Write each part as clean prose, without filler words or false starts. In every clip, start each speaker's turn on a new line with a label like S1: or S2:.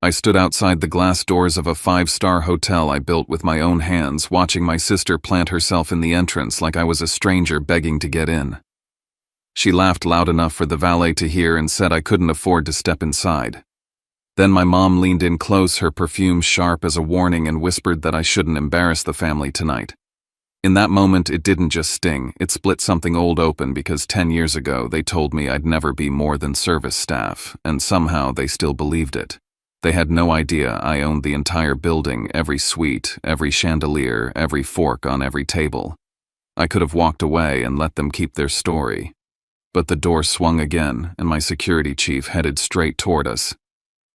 S1: I stood outside the glass doors of a five-star hotel I built with my own hands, watching my sister plant herself in the entrance like I was a stranger begging to get in. She laughed loud enough for the valet to hear and said I couldn't afford to step inside. Then my mom leaned in close, her perfume sharp as a warning, and whispered that I shouldn't embarrass the family tonight. In that moment, it didn't just sting, it split something old open, because 10 years ago they told me I'd never be more than service staff, and somehow they still believed it. They had no idea I owned the entire building, every suite, every chandelier, every fork on every table. I could have walked away and let them keep their story. But the door swung again, and my security chief headed straight toward us.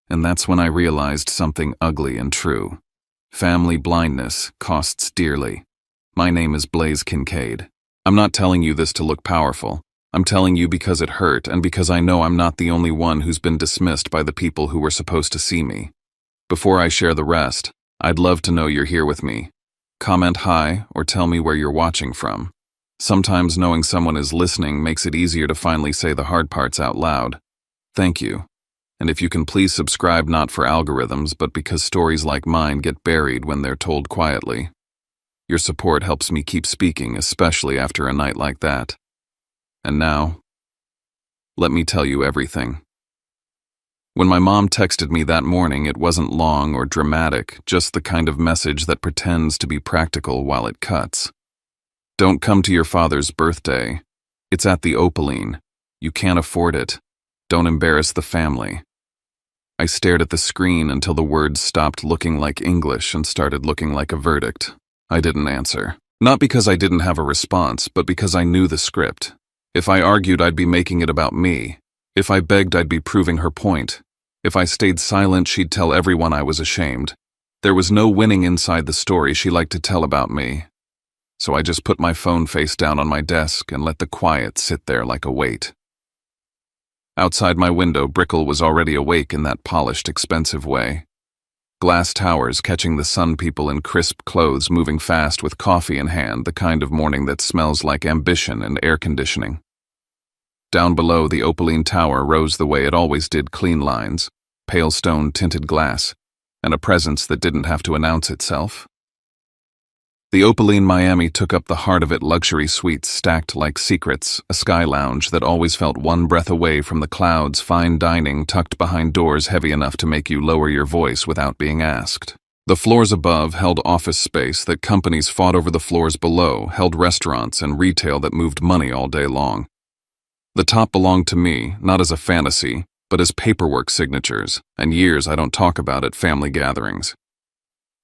S1: And that's when I realized something ugly and true. Family blindness costs dearly. My name is Blaze Kincaid. I'm not telling you this to look powerful. I'm telling you because it hurt, and because I know I'm not the only one who's been dismissed by the people who were supposed to see me. Before I share the rest, I'd love to know you're here with me. Comment hi or tell me where you're watching from. Sometimes knowing someone is listening makes it easier to finally say the hard parts out loud. Thank you. And if you can please subscribe, not for algorithms, but because stories like mine get buried when they're told quietly. Your support helps me keep speaking, especially after a night like that. And now, let me tell you everything. When my mom texted me that morning, it wasn't long or dramatic, just the kind of message that pretends to be practical while it cuts. Don't come to your father's birthday. It's at the Opaline. You can't afford it. Don't embarrass the family. I stared at the screen until the words stopped looking like English and started looking like a verdict. I didn't answer. Not because I didn't have a response, but because I knew the script. If I argued, I'd be making it about me. If I begged, I'd be proving her point. If I stayed silent, she'd tell everyone I was ashamed. There was no winning inside the story she liked to tell about me. So I just put my phone face down on my desk and let the quiet sit there like a weight. Outside my window, Brickell was already awake in that polished, expensive way. Glass towers catching the sun, people in crisp clothes moving fast with coffee in hand, the kind of morning that smells like ambition and air conditioning. Down below, the Opaline Tower rose the way it always did, clean lines, pale stone-tinted glass, and a presence that didn't have to announce itself. The Opaline Miami took up the heart of it, luxury suites stacked like secrets, a sky lounge that always felt one breath away from the clouds, fine dining tucked behind doors heavy enough to make you lower your voice without being asked. The floors above held office space that companies fought over, the floors below held restaurants and retail that moved money all day long. The top belonged to me, not as a fantasy, but as paperwork signatures, and years I don't talk about at family gatherings.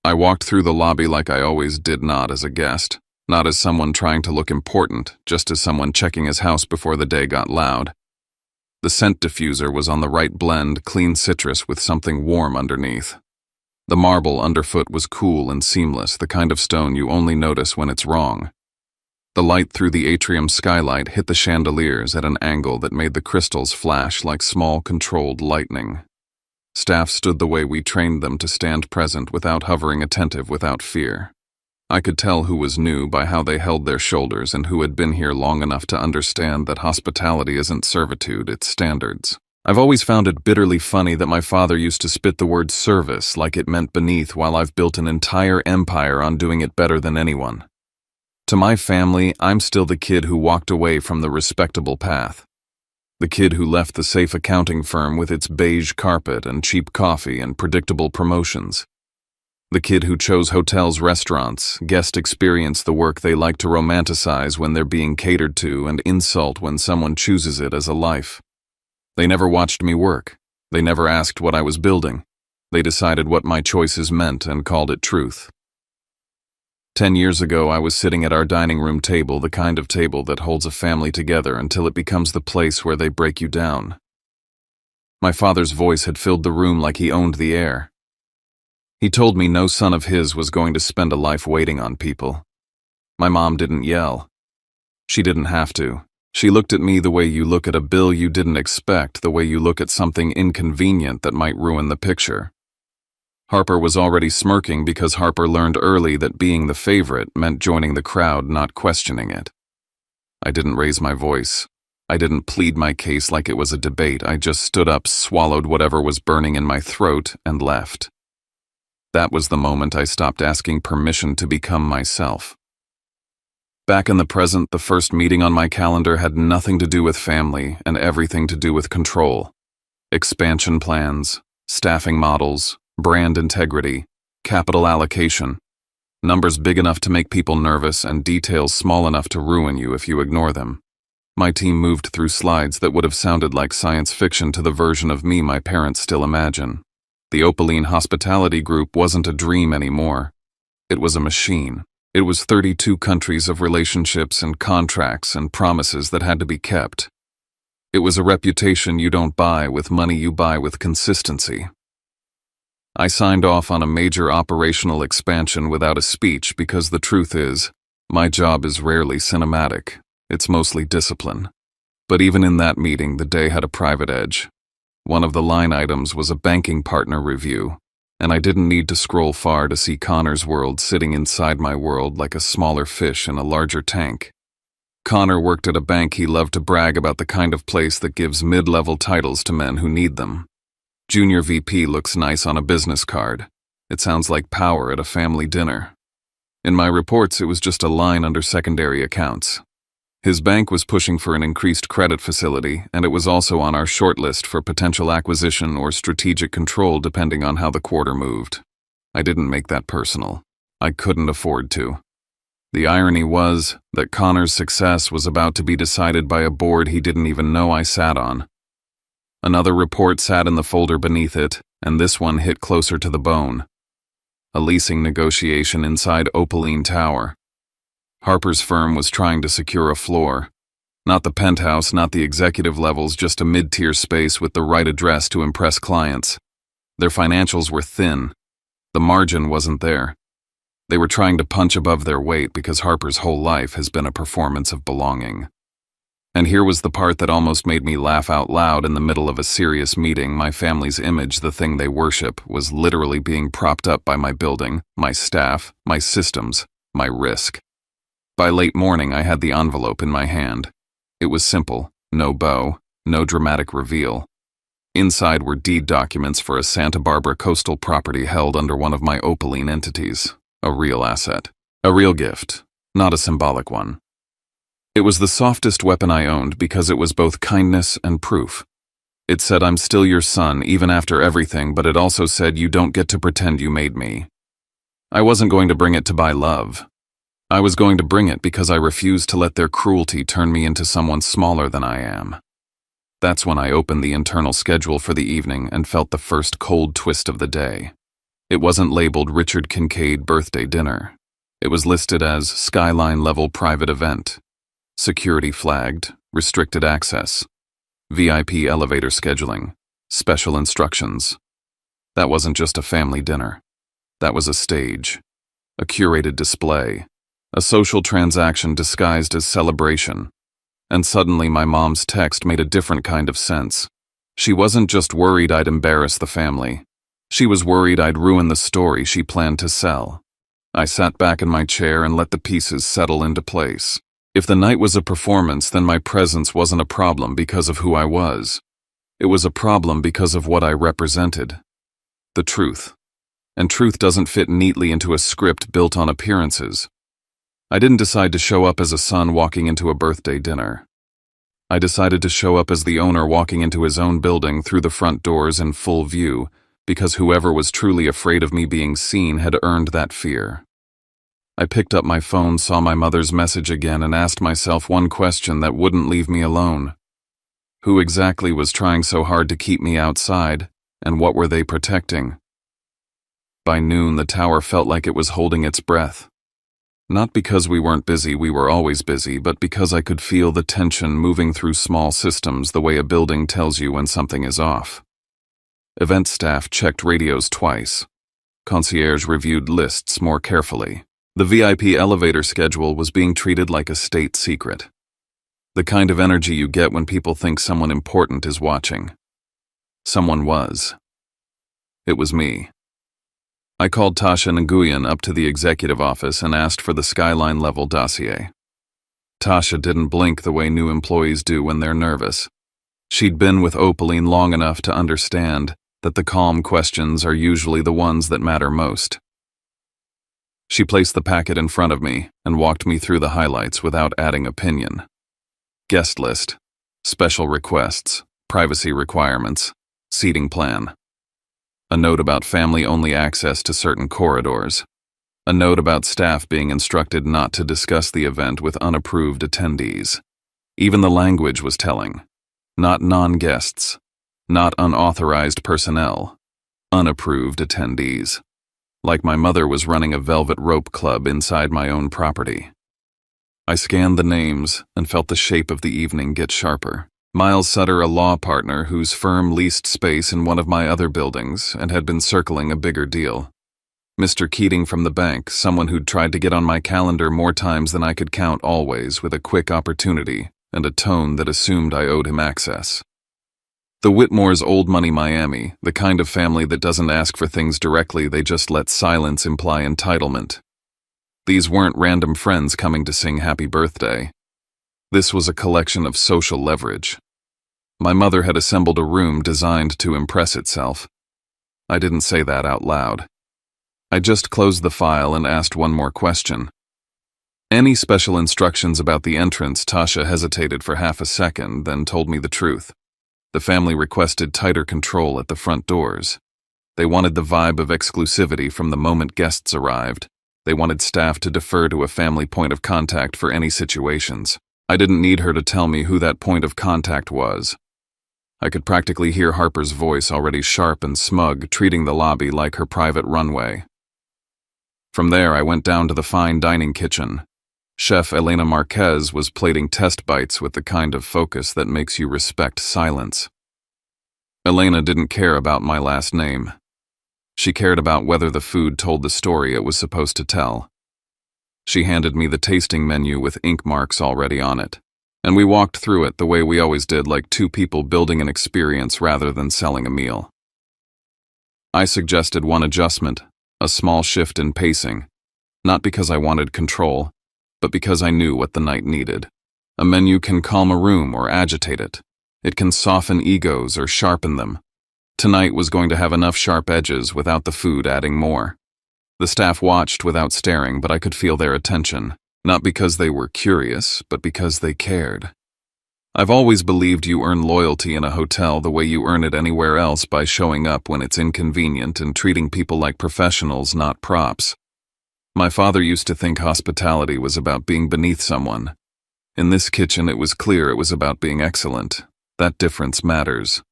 S1: I walked through the lobby like I always did, not as a guest, not as someone trying to look important, just as someone checking his house before the day got loud. The scent diffuser was on the right blend, clean citrus with something warm underneath. The marble underfoot was cool and seamless, the kind of stone you only notice when it's wrong. The light through the atrium skylight hit the chandeliers at an angle that made the crystals flash like small, controlled lightning. Staff stood the way we trained them to stand, present without hovering, attentive without fear. I could tell who was new by how they held their shoulders and who had been here long enough to understand that hospitality isn't servitude, it's standards. I've always found it bitterly funny that my father used to spit the word service like it meant beneath, while I've built an entire empire on doing it better than anyone. To my family, I'm still the kid who walked away from the respectable path. The kid who left the safe accounting firm with its beige carpet and cheap coffee and predictable promotions. The kid who chose hotels, restaurants, guest experience, the work they like to romanticize when they're being catered to, and insult when someone chooses it as a life. They never watched me work. They never asked what I was building. They decided what my choices meant and called it truth. 10 years ago, I was sitting at our dining room table, the kind of table that holds a family together until it becomes the place where they break you down. My father's voice had filled the room like he owned the air. He told me no son of his was going to spend a life waiting on people. My mom didn't yell. She didn't have to. She looked at me the way you look at a bill you didn't expect, the way you look at something inconvenient that might ruin the picture. Harper was already smirking because Harper learned early that being the favorite meant joining the crowd, not questioning it. I didn't raise my voice. I didn't plead my case like it was a debate. I just stood up, swallowed whatever was burning in my throat, and left. That was the moment I stopped asking permission to become myself. Back in the present, the first meeting on my calendar had nothing to do with family and everything to do with control. Expansion plans, staffing models, brand integrity, capital allocation. Numbers big enough to make people nervous and details small enough to ruin you if you ignore them. My team moved through slides that would have sounded like science fiction to the version of me my parents still imagine. The Opaline Hospitality Group wasn't a dream anymore. It was a machine. It was 32 countries of relationships and contracts and promises that had to be kept. It was a reputation you don't buy with money, you buy with consistency. I signed off on a major operational expansion without a speech because the truth is, my job is rarely cinematic. It's mostly discipline. But even in that meeting, the day had a private edge. One of the line items was a banking partner review, and I didn't need to scroll far to see Connor's world sitting inside my world like a smaller fish in a larger tank. Connor worked at a bank. He loved to brag about the kind of place that gives mid-level titles to men who need them. Junior VP looks nice on a business card. It sounds like power at a family dinner. In my reports, it was just a line under secondary accounts. His bank was pushing for an increased credit facility, and it was also on our short list for potential acquisition or strategic control depending on how the quarter moved. I didn't make that personal. I couldn't afford to. The irony was that Connor's success was about to be decided by a board he didn't even know I sat on. Another report sat in the folder beneath it, and this one hit closer to the bone. A leasing negotiation inside Opaline Tower. Harper's firm was trying to secure a floor. Not the penthouse, not the executive levels, just a mid-tier space with the right address to impress clients. Their financials were thin. The margin wasn't there. They were trying to punch above their weight because Harper's whole life has been a performance of belonging. And here was the part that almost made me laugh out loud in the middle of a serious meeting. My family's image, the thing they worship, was literally being propped up by my building, my staff, my systems, my risk. By late morning, I had the envelope in my hand. It was simple, no bow, no dramatic reveal. Inside were deed documents for a Santa Barbara coastal property held under one of my Opaline entities. A real asset. A real gift, not a symbolic one. It was the softest weapon I owned because it was both kindness and proof. It said I'm still your son even after everything, but it also said you don't get to pretend you made me. I wasn't going to bring it to buy love. I was going to bring it because I refused to let their cruelty turn me into someone smaller than I am. That's when I opened the internal schedule for the evening and felt the first cold twist of the day. It wasn't labeled Richard Kincaid birthday dinner. It was listed as Skyline level private event. Security flagged, restricted access, VIP elevator scheduling, special instructions. That wasn't just a family dinner. That was a stage, a curated display, a social transaction disguised as celebration. And suddenly my mom's text made a different kind of sense. She wasn't just worried I'd embarrass the family. She was worried I'd ruin the story she planned to sell. I sat back in my chair and let the pieces settle into place. If the night was a performance, then my presence wasn't a problem because of who I was. It was a problem because of what I represented. The truth. And truth doesn't fit neatly into a script built on appearances. I didn't decide to show up as a son walking into a birthday dinner. I decided to show up as the owner walking into his own building through the front doors in full view, because whoever was truly afraid of me being seen had earned that fear. I picked up my phone, saw my mother's message again, and asked myself one question that wouldn't leave me alone. Who exactly was trying so hard to keep me outside, and what were they protecting? By noon, the tower felt like it was holding its breath. Not because we weren't busy, we were always busy, but because I could feel the tension moving through small systems the way a building tells you when something is off. Event staff checked radios twice. Concierge reviewed lists more carefully. The VIP elevator schedule was being treated like a state secret. The kind of energy you get when people think someone important is watching. Someone was. It was me. I called Tasha Nguyen up to the executive office and asked for the Skyline level dossier. Tasha didn't blink the way new employees do when they're nervous. She'd been with Opaline long enough to understand that the calm questions are usually the ones that matter most. She placed the packet in front of me and walked me through the highlights without adding opinion. Guest list, special requests, privacy requirements, seating plan. A note about family-only access to certain corridors. A note about staff being instructed not to discuss the event with unapproved attendees. Even the language was telling. Not non-guests. Not unauthorized personnel. Unapproved attendees. Like my mother was running a velvet rope club inside my own property. I scanned the names and felt the shape of the evening get sharper. Miles Sutter, a law partner whose firm leased space in one of my other buildings and had been circling a bigger deal. Mr. Keating from the bank, someone who'd tried to get on my calendar more times than I could count, always with a quick opportunity and a tone that assumed I owed him access. The Whitmore's old money Miami, the kind of family that doesn't ask for things directly, they just let silence imply entitlement. These weren't random friends coming to sing happy birthday. This was a collection of social leverage. My mother had assembled a room designed to impress itself. I didn't say that out loud. I just closed the file and asked one more question. Any special instructions about the entrance? Tasha hesitated for half a second, then told me the truth. The family requested tighter control at the front doors. They wanted the vibe of exclusivity from the moment guests arrived. They wanted staff to defer to a family point of contact for any situations. I didn't need her to tell me who that point of contact was. I could practically hear Harper's voice, already sharp and smug, treating the lobby like her private runway. From there, I went down to the fine dining kitchen. Chef Elena Marquez was plating test bites with the kind of focus that makes you respect silence. Elena didn't care about my last name. She cared about whether the food told the story it was supposed to tell. She handed me the tasting menu with ink marks already on it, and we walked through it the way we always did, like two people building an experience rather than selling a meal. I suggested one adjustment, a small shift in pacing, not because I wanted control, but because I knew what the night needed. A menu can calm a room or agitate it. It can soften egos or sharpen them. Tonight was going to have enough sharp edges without the food adding more. The staff watched without staring, but I could feel their attention, not because they were curious, but because they cared. I've always believed you earn loyalty in a hotel the way you earn it anywhere else, by showing up when it's inconvenient and treating people like professionals, not props. My father used to think hospitality was about being beneath someone. In this kitchen, it was clear it was about being excellent. That difference matters.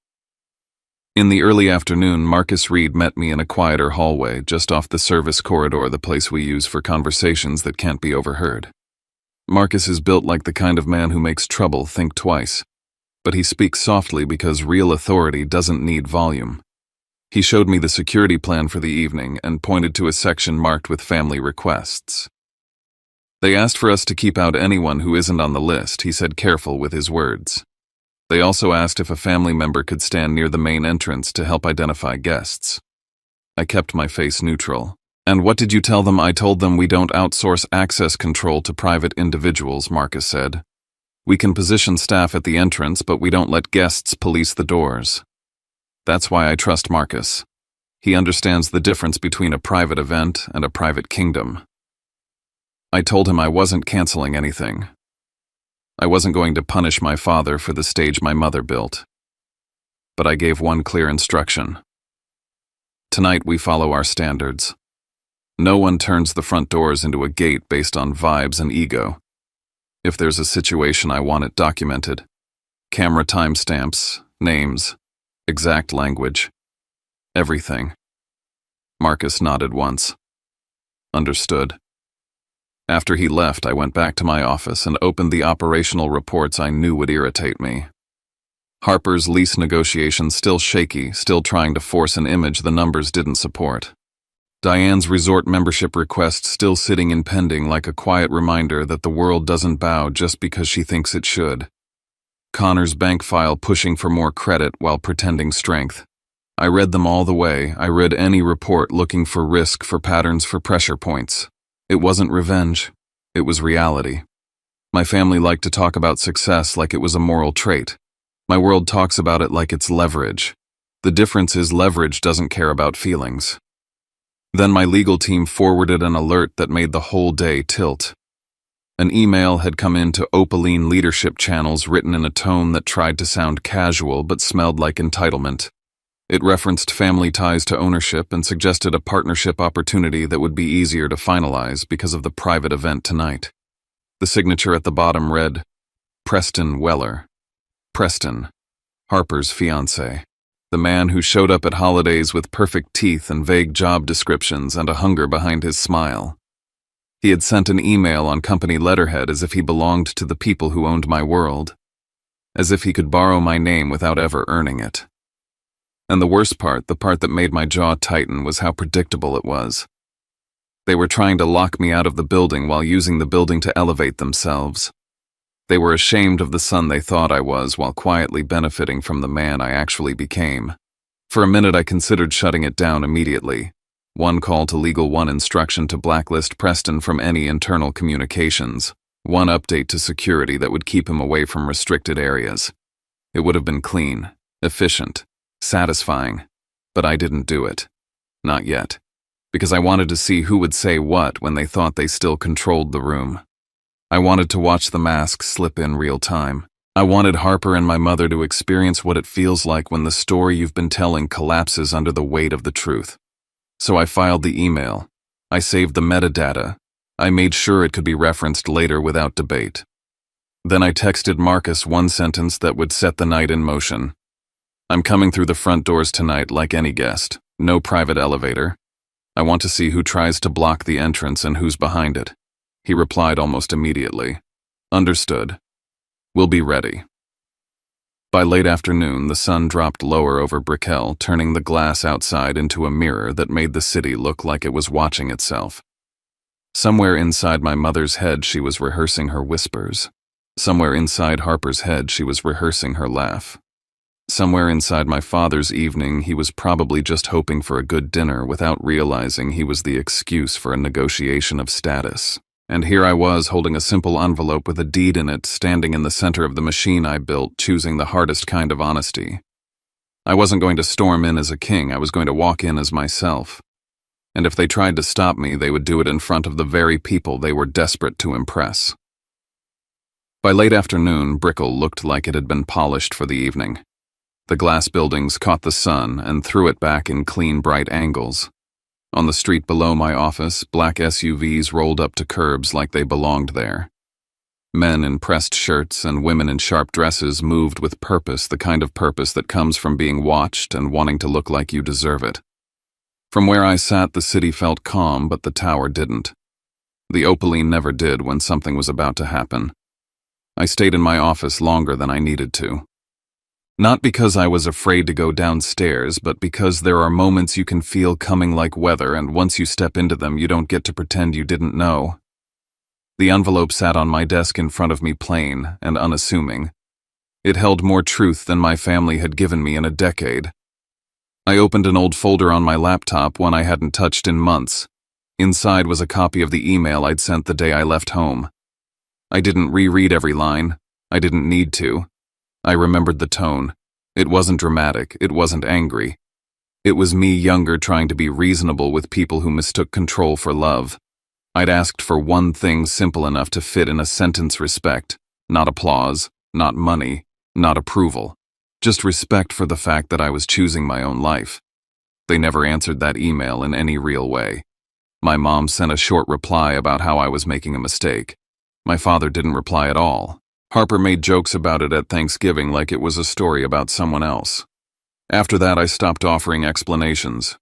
S1: In the early afternoon, Marcus Reed met me in a quieter hallway just off the service corridor, the place we use for conversations that can't be overheard. Marcus is built like the kind of man who makes trouble think twice, but he speaks softly because real authority doesn't need volume. He showed me the security plan for the evening and pointed to a section marked with family requests. They asked for us to keep out anyone who isn't on the list, he said, careful with his words. They also asked if a family member could stand near the main entrance to help identify guests. I kept my face neutral. And what did you tell them? I told them we don't outsource access control to private individuals, Marcus said. We can position staff at the entrance, but we don't let guests police the doors. That's why I trust Marcus. He understands the difference between a private event and a private kingdom. I told him I wasn't canceling anything. I wasn't going to punish my father for the stage my mother built. But I gave one clear instruction. Tonight we follow our standards. No one turns the front doors into a gate based on vibes and ego. If there's a situation, I want it documented. Camera timestamps, names, exact language. Everything. Marcus nodded once. Understood. After he left, I went back to my office and opened the operational reports I knew would irritate me. Harper's lease negotiations still shaky, still trying to force an image the numbers didn't support. Diane's resort membership request still sitting in pending, like a quiet reminder that the world doesn't bow just because she thinks it should. Connor's bank file pushing for more credit while pretending strength. I read them all the way. I read any report looking for risk, for patterns, for pressure points. It wasn't revenge. It was reality. My family liked to talk about success like it was a moral trait. My world talks about it like it's leverage. The difference is leverage doesn't care about feelings. Then my legal team forwarded an alert that made the whole day tilt. An email had come into Opaline leadership channels written in a tone that tried to sound casual but smelled like entitlement. It referenced family ties to ownership and suggested a partnership opportunity that would be easier to finalize because of the private event tonight. The signature at the bottom read, Preston Weller. Preston, Harper's fiancé. The man who showed up at holidays with perfect teeth and vague job descriptions and a hunger behind his smile. He had sent an email on company letterhead as if he belonged to the people who owned my world. As if he could borrow my name without ever earning it. And the worst part, the part that made my jaw tighten, was how predictable it was. They were trying to lock me out of the building while using the building to elevate themselves. They were ashamed of the son they thought I was while quietly benefiting from the man I actually became. For a minute I considered shutting it down immediately. One call to Legal, one instruction to blacklist Preston from any internal communications, one update to security that would keep him away from restricted areas. It would have been clean, efficient, satisfying, but I didn't do it. Not yet. Because I wanted to see who would say what when they thought they still controlled the room. I wanted to watch the mask slip in real time. I wanted Harper and my mother to experience what it feels like when the story you've been telling collapses under the weight of the truth. So I filed the email. I saved the metadata. I made sure it could be referenced later without debate. Then I texted Marcus one sentence that would set the night in motion. I'm coming through the front doors tonight like any guest. No private elevator. I want to see who tries to block the entrance and who's behind it. He replied almost immediately. Understood. We'll be ready. By late afternoon, the sun dropped lower over Betrayal, turning the glass outside into a mirror that made the city look like it was watching itself. Somewhere inside my mother's head, she was rehearsing her whispers. Somewhere inside Harper's head, she was rehearsing her laugh. Somewhere inside my father's evening, he was probably just hoping for a good dinner without realizing he was the excuse for a negotiation of status. And here I was holding a simple envelope with a deed in it, standing in the center of the machine I built, choosing the hardest kind of honesty. I wasn't going to storm in as a king, I was going to walk in as myself. And if they tried to stop me, they would do it in front of the very people they were desperate to impress. By late afternoon, Betrayal looked like it had been polished for the evening. The glass buildings caught the sun and threw it back in clean, bright angles. On the street below my office, black SUVs rolled up to curbs like they belonged there. Men in pressed shirts and women in sharp dresses moved with purpose, the kind of purpose that comes from being watched and wanting to look like you deserve it. From where I sat, the city felt calm, but the tower didn't. The Opaline never did when something was about to happen. I stayed in my office longer than I needed to. Not because I was afraid to go downstairs, but because there are moments you can feel coming like weather, and once you step into them, you don't get to pretend you didn't know. The envelope sat on my desk in front of me, plain and unassuming. It held more truth than my family had given me in a decade. I opened an old folder on my laptop, one I hadn't touched in months. Inside was a copy of the email I'd sent the day I left home. I didn't reread every line. I didn't need to. I remembered the tone. It wasn't dramatic, it wasn't angry. It was me younger trying to be reasonable with people who mistook control for love. I'd asked for one thing simple enough to fit in a sentence: respect. Not applause, not money, not approval. Just respect for the fact that I was choosing my own life. They never answered that email in any real way. My mom sent a short reply about how I was making a mistake. My father didn't reply at all. Harper made jokes about it at Thanksgiving like it was a story about someone else. After that, I stopped offering explanations.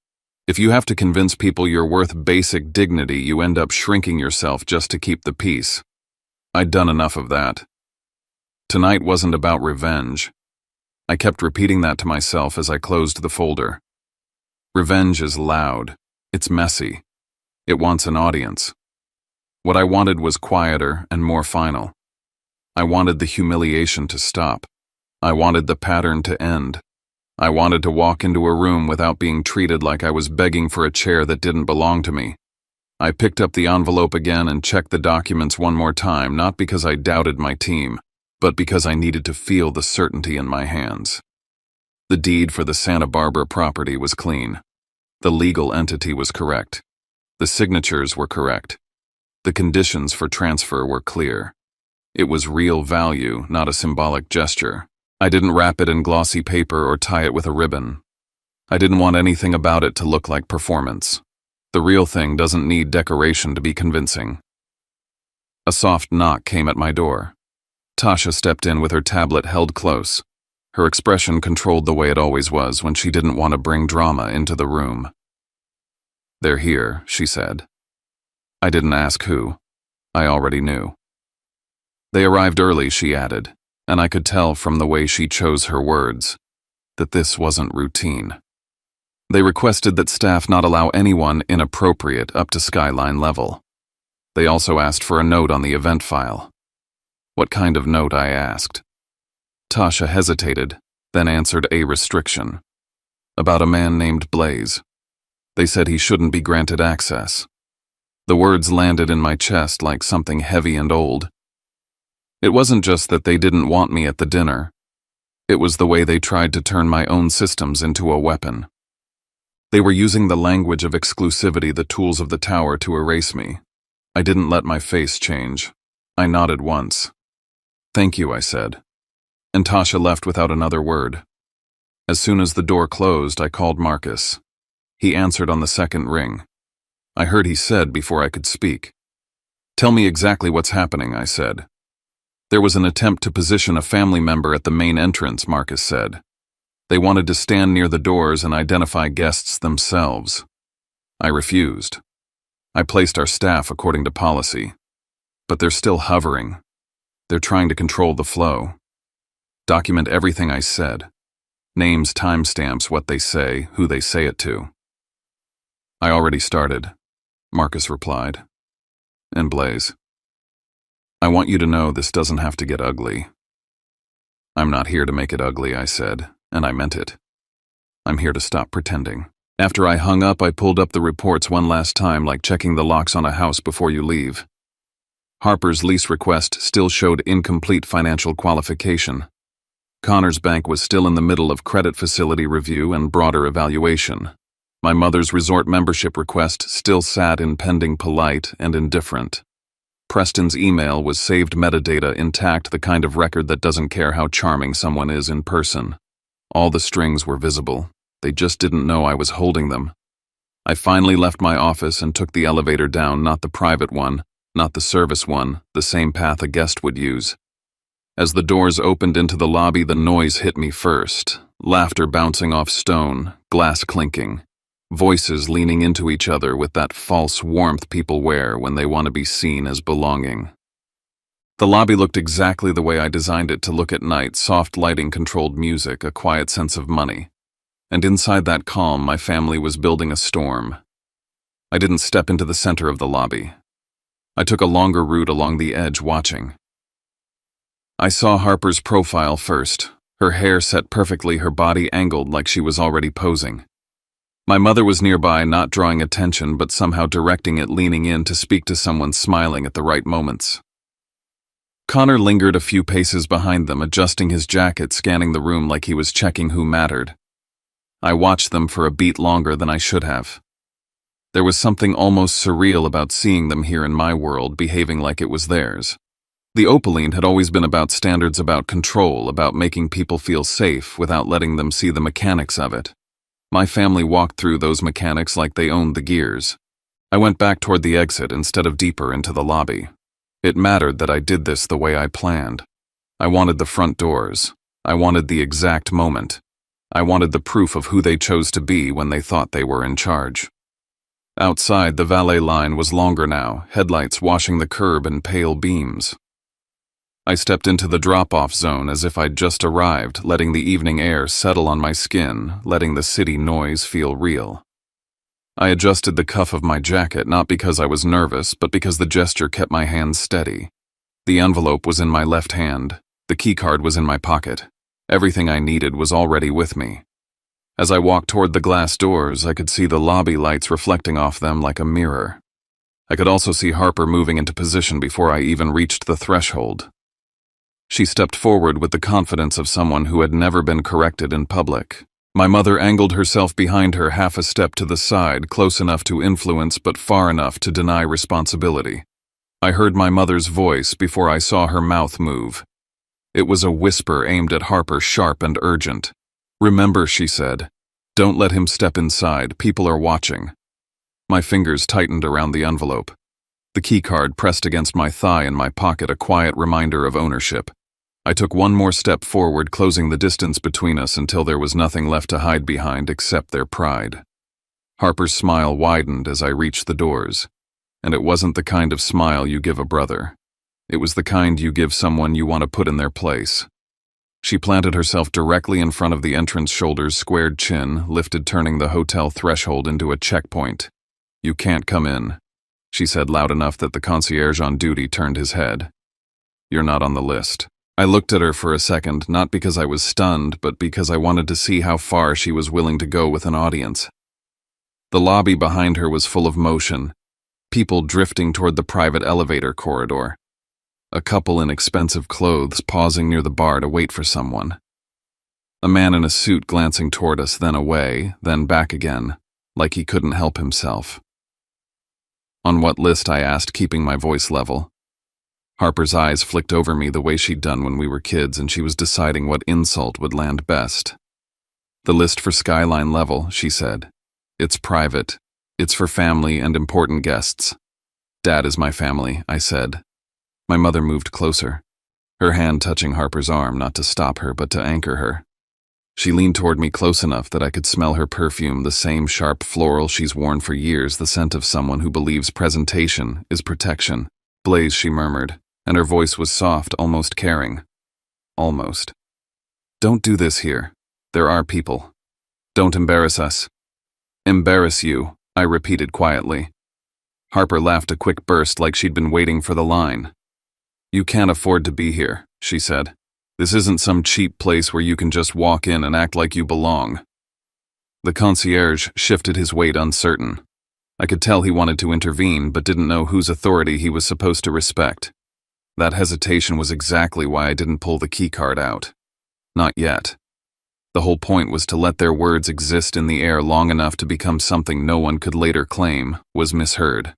S1: If you have to convince people you're worth basic dignity, you end up shrinking yourself just to keep the peace. I'd done enough of that. Tonight wasn't about revenge. I kept repeating that to myself as I closed the folder. Revenge is loud. It's messy. It wants an audience. What I wanted was quieter and more final. I wanted the humiliation to stop. I wanted the pattern to end. I wanted to walk into a room without being treated like I was begging for a chair that didn't belong to me. I picked up the envelope again and checked the documents one more time, not because I doubted my team, but because I needed to feel the certainty in my hands. The deed for the Santa Barbara property was clean. The legal entity was correct. The signatures were correct. The conditions for transfer were clear. It was real value, not a symbolic gesture. I didn't wrap it in glossy paper or tie it with a ribbon. I didn't want anything about it to look like performance. The real thing doesn't need decoration to be convincing. A soft knock came at my door. Tasha stepped in with her tablet held close. Her expression controlled the way it always was when she didn't want to bring drama into the room. "They're here," she said. I didn't ask who. I already knew. "They arrived early," she added, and I could tell from the way she chose her words that this wasn't routine. They requested that staff not allow anyone inappropriate up to Skyline level. They also asked for a note on the event file. What kind of note, I asked. Tasha hesitated, then answered a restriction. About a man named Blaze. They said he shouldn't be granted access. The words landed in my chest like something heavy and old. It wasn't just that they didn't want me at the dinner. It was the way they tried to turn my own systems into a weapon. They were using the language of exclusivity, the tools of the tower, to erase me. I didn't let my face change. I nodded once. "Thank you," I said. And Tasha left without another word. As soon as the door closed, I called Marcus. He answered on the second ring. I heard he said before I could speak. "Tell me exactly what's happening," I said. "There was an attempt to position a family member at the main entrance," Marcus said. "They wanted to stand near the doors and identify guests themselves. I refused. I placed our staff according to policy. But they're still hovering. They're trying to control the flow. Document everything I said. Names, timestamps, what they say, who they say it to." "I already started," Marcus replied. "And Blaze, I want you to know this doesn't have to get ugly." "I'm not here to make it ugly," I said, and I meant it. "I'm here to stop pretending." After I hung up, I pulled up the reports one last time, like checking the locks on a house before you leave. Harper's lease request still showed incomplete financial qualification. Connor's bank was still in the middle of credit facility review and broader evaluation. My mother's resort membership request still sat in pending polite and indifferent. Preston's email was saved metadata intact, the kind of record that doesn't care how charming someone is in person. All the strings were visible. They just didn't know I was holding them. I finally left my office and took the elevator down, not the private one, not the service one, the same path a guest would use. As the doors opened into the lobby, the noise hit me first. Laughter bouncing off stone, glass clinking. Voices leaning into each other with that false warmth people wear when they want to be seen as belonging. The lobby looked exactly the way I designed it to look at night, soft lighting, controlled music, a quiet sense of money. And inside that calm, my family was building a storm. I didn't step into the center of the lobby. I took a longer route along the edge, watching. I saw Harper's profile first, her hair set perfectly, her body angled like she was already posing. My mother was nearby, not drawing attention, but somehow directing it, leaning in to speak to someone, smiling at the right moments. Connor lingered a few paces behind them, adjusting his jacket, scanning the room like he was checking who mattered. I watched them for a beat longer than I should have. There was something almost surreal about seeing them here in my world, behaving like it was theirs. The Opaline had always been about standards, about control, about making people feel safe without letting them see the mechanics of it. My family walked through those mechanics like they owned the gears. I went back toward the exit instead of deeper into the lobby. It mattered that I did this the way I planned. I wanted the front doors. I wanted the exact moment. I wanted the proof of who they chose to be when they thought they were in charge. Outside, the valet line was longer now, headlights washing the curb in pale beams. I stepped into the drop-off zone as if I'd just arrived, letting the evening air settle on my skin, letting the city noise feel real. I adjusted the cuff of my jacket, not because I was nervous, but because the gesture kept my hands steady. The envelope was in my left hand. The keycard was in my pocket. Everything I needed was already with me. As I walked toward the glass doors, I could see the lobby lights reflecting off them like a mirror. I could also see Harper moving into position before I even reached the threshold. She stepped forward with the confidence of someone who had never been corrected in public. My mother angled herself behind her half a step to the side, close enough to influence but far enough to deny responsibility. I heard my mother's voice before I saw her mouth move. It was a whisper aimed at Harper, sharp and urgent. "Remember," she said, "don't let him step inside. People are watching." My fingers tightened around the envelope. The keycard pressed against my thigh in my pocket, a quiet reminder of ownership. I took one more step forward, closing the distance between us until there was nothing left to hide behind except their pride. Harper's smile widened as I reached the doors, and it wasn't the kind of smile you give a brother. It was the kind you give someone you want to put in their place. She planted herself directly in front of the entrance, shoulders squared, chin lifted, turning the hotel threshold into a checkpoint. "You can't come in," she said loud enough that the concierge on duty turned his head. "You're not on the list." I looked at her for a second, not because I was stunned, but because I wanted to see how far she was willing to go with an audience. The lobby behind her was full of motion, people drifting toward the private elevator corridor. A couple in expensive clothes pausing near the bar to wait for someone. A man in a suit glancing toward us, then away, then back again, like he couldn't help himself. "On what list?" I asked, keeping my voice level. Harper's eyes flicked over me the way she'd done when we were kids, and she was deciding what insult would land best. "The list for Skyline level," she said. "It's private. It's for family and important guests." "Dad is my family," I said. My mother moved closer, her hand touching Harper's arm, not to stop her, but to anchor her. She leaned toward me close enough that I could smell her perfume, the same sharp floral she's worn for years, the scent of someone who believes presentation is protection. "Blaze," she murmured, and her voice was soft, almost caring. Almost. "Don't do this here. There are people. Don't embarrass us." "Embarrass you," I repeated quietly. Harper laughed, a quick burst like she'd been waiting for the line. "You can't afford to be here," she said. "This isn't some cheap place where you can just walk in and act like you belong." The concierge shifted his weight, uncertain. I could tell he wanted to intervene, but didn't know whose authority he was supposed to respect. That hesitation was exactly why I didn't pull the keycard out. Not yet. The whole point was to let their words exist in the air long enough to become something no one could later claim was misheard.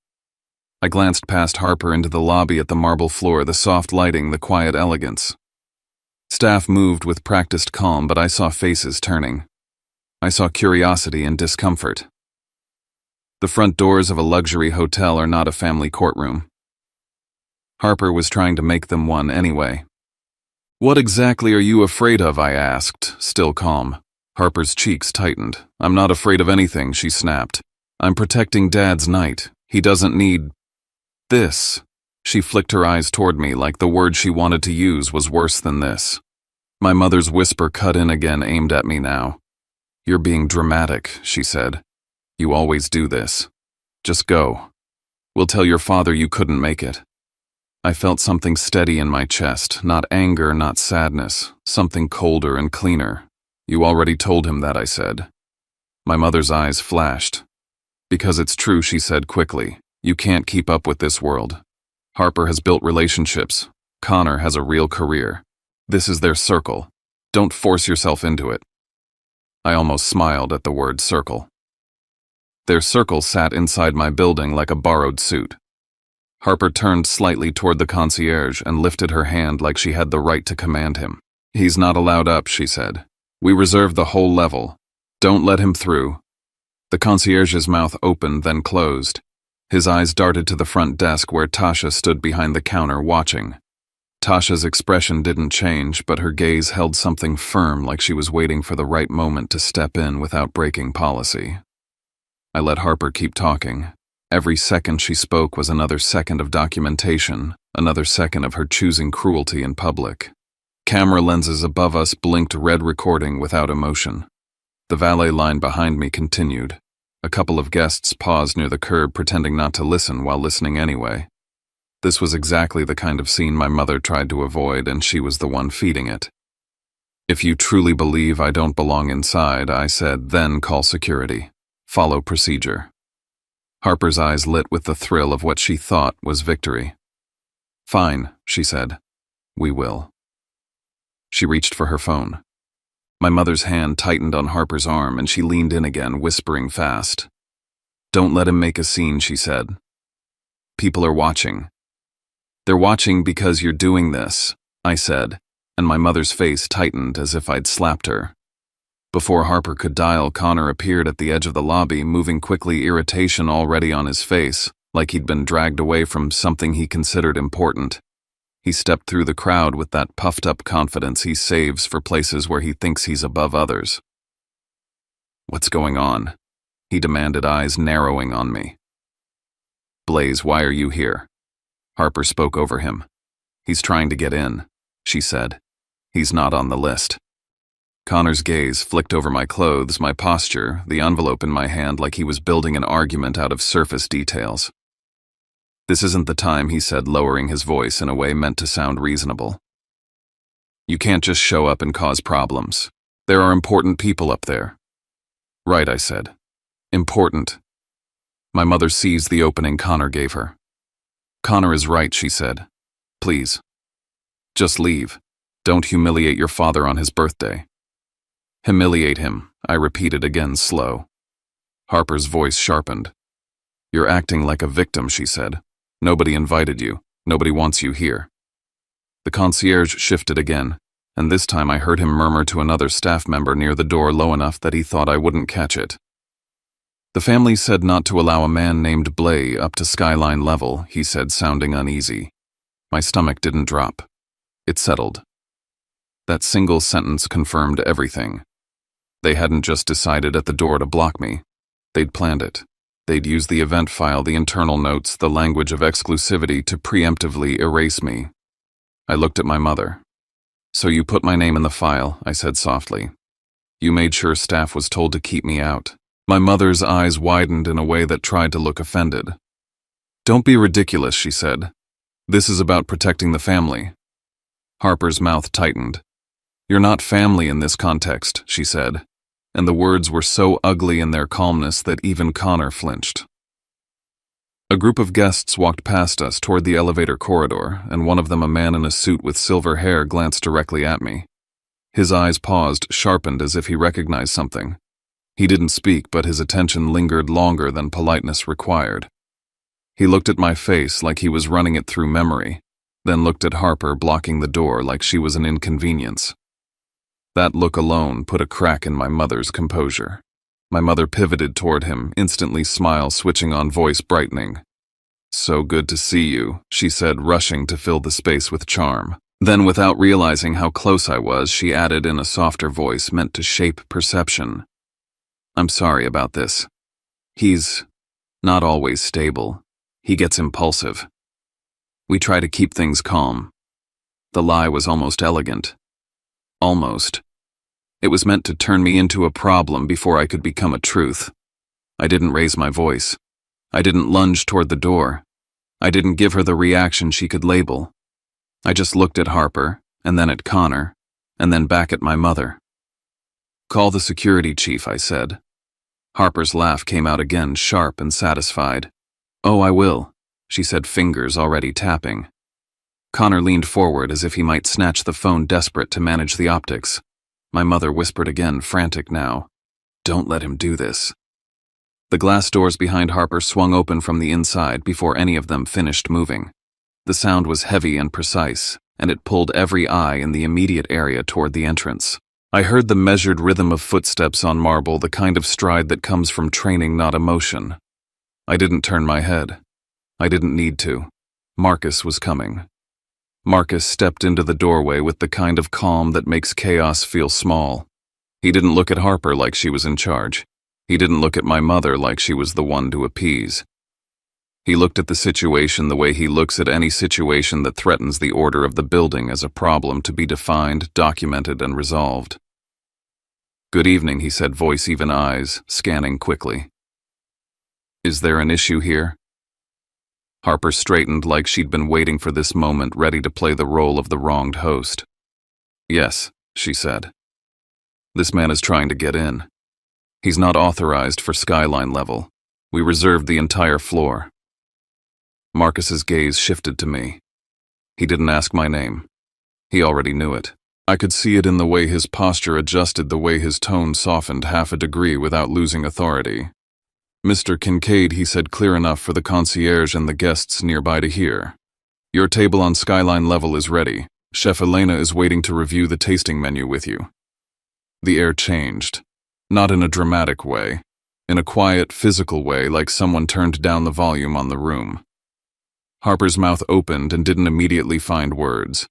S1: I glanced past Harper into the lobby, at the marble floor, the soft lighting, the quiet elegance. Staff moved with practiced calm, but I saw faces turning. I saw curiosity and discomfort. The front doors of a luxury hotel are not a family courtroom. Harper was trying to make them one anyway. "What exactly are you afraid of?" I asked, still calm. Harper's cheeks tightened. "I'm not afraid of anything," she snapped. "I'm protecting Dad's night. He doesn't need this." She flicked her eyes toward me like the word she wanted to use was worse than this. My mother's whisper cut in again, aimed at me now. "You're being dramatic," she said. "You always do this. Just go. We'll tell your father you couldn't make it." I felt something steady in my chest, not anger, not sadness, something colder and cleaner. "You already told him that," I said. My mother's eyes flashed. "Because it's true," she said quickly. "You can't keep up with this world. Harper has built relationships. Connor has a real career. This is their circle. Don't force yourself into it." I almost smiled at the word circle. Their circle sat inside my building like a borrowed suit. Harper turned slightly toward the concierge and lifted her hand like she had the right to command him. "He's not allowed up," she said. "We reserve the whole level. Don't let him through." The concierge's mouth opened, then closed. His eyes darted to the front desk where Tasha stood behind the counter watching. Tasha's expression didn't change, but her gaze held something firm, like she was waiting for the right moment to step in without breaking policy. I let Harper keep talking. Every second she spoke was another second of documentation, another second of her choosing cruelty in public. Camera lenses above us blinked red, recording without emotion. The valet line behind me continued. A couple of guests paused near the curb, pretending not to listen while listening anyway. This was exactly the kind of scene my mother tried to avoid, and she was the one feeding it. "If you truly believe I don't belong inside," I said, "then call security. Follow procedure." Harper's eyes lit with the thrill of what she thought was victory. "Fine," she said. "We will." She reached for her phone. My mother's hand tightened on Harper's arm and she leaned in again, whispering fast. "Don't let him make a scene," she said. "People are watching." "They're watching because you're doing this," I said, and my mother's face tightened as if I'd slapped her. Before Harper could dial, Connor appeared at the edge of the lobby, moving quickly, irritation already on his face, like he'd been dragged away from something he considered important. He stepped through the crowd with that puffed-up confidence he saves for places where he thinks he's above others. "What's going on?" he demanded, eyes narrowing on me. "Blaze, why are you here?" Harper spoke over him. "He's trying to get in," she said. "He's not on the list." Connor's gaze flicked over my clothes, my posture, the envelope in my hand, like he was building an argument out of surface details. "This isn't the time," he said, lowering his voice in a way meant to sound reasonable. "You can't just show up and cause problems. There are important people up there." "Right," I said. "Important." My mother seized the opening Connor gave her. "Connor is right," she said. "Please. Just leave. Don't humiliate your father on his birthday." "Humiliate him," I repeated again, slow. Harper's voice sharpened. "You're acting like a victim," she said. "Nobody invited you. Nobody wants you here." The concierge shifted again, and this time I heard him murmur to another staff member near the door low enough that he thought I wouldn't catch it. "The family said not to allow a man named Blay up to skyline level," he said, sounding uneasy. My stomach didn't drop. It settled. That single sentence confirmed everything. They hadn't just decided at the door to block me. They'd planned it. They'd used the event file, the internal notes, the language of exclusivity to preemptively erase me. I looked at my mother. "So you put my name in the file," I said softly. "You made sure staff was told to keep me out." My mother's eyes widened in a way that tried to look offended. "Don't be ridiculous," she said. "This is about protecting the family." Harper's mouth tightened. "You're not family in this context," she said, and the words were so ugly in their calmness that even Connor flinched. A group of guests walked past us toward the elevator corridor, and one of them, a man in a suit with silver hair, glanced directly at me. His eyes paused, sharpened as if he recognized something. He didn't speak, but his attention lingered longer than politeness required. He looked at my face like he was running it through memory, then looked at Harper blocking the door like she was an inconvenience. That look alone put a crack in my mother's composure. My mother pivoted toward him, instantly smile switching on, voice brightening. "So good to see you," she said, rushing to fill the space with charm. Then, without realizing how close I was, she added in a softer voice meant to shape perception. "I'm sorry about this. He's not always stable. He gets impulsive. We try to keep things calm." The lie was almost elegant. Almost. It was meant to turn me into a problem before I could become a truth. I didn't raise my voice. I didn't lunge toward the door. I didn't give her the reaction she could label. I just looked at Harper, and then at Connor, and then back at my mother. "Call the security chief," I said. Harper's laugh came out again, sharp and satisfied. "Oh, I will," she said, fingers already tapping. Connor leaned forward as if he might snatch the phone, desperate to manage the optics. My mother whispered again, frantic now. "Don't let him do this." The glass doors behind Harper swung open from the inside before any of them finished moving. The sound was heavy and precise, and it pulled every eye in the immediate area toward the entrance. I heard the measured rhythm of footsteps on marble, the kind of stride that comes from training, not emotion. I didn't turn my head. I didn't need to. Marcus was coming. Marcus stepped into the doorway with the kind of calm that makes chaos feel small. He didn't look at Harper like she was in charge. He didn't look at my mother like she was the one to appease. He looked at the situation the way he looks at any situation that threatens the order of the building, as a problem to be defined, documented, and resolved. "Good evening," he said, voice even, eyes scanning quickly. "Is there an issue here?" Harper straightened like she'd been waiting for this moment, ready to play the role of the wronged host. "Yes," she said. "This man is trying to get in. He's not authorized for skyline level. We reserved the entire floor. Marcus's gaze shifted to me. He didn't ask my name. He already knew it. I could see it in the way his posture adjusted, the way his tone softened half a degree without losing authority. "Mr. Kincaid," he said, clear enough for the concierge and the guests nearby to hear. "Your table on Skyline level is ready. Chef Elena is waiting to review the tasting menu with you." The air changed. Not in a dramatic way. In a quiet, physical way, like someone turned down the volume on the room. Harper's mouth opened and didn't immediately find words.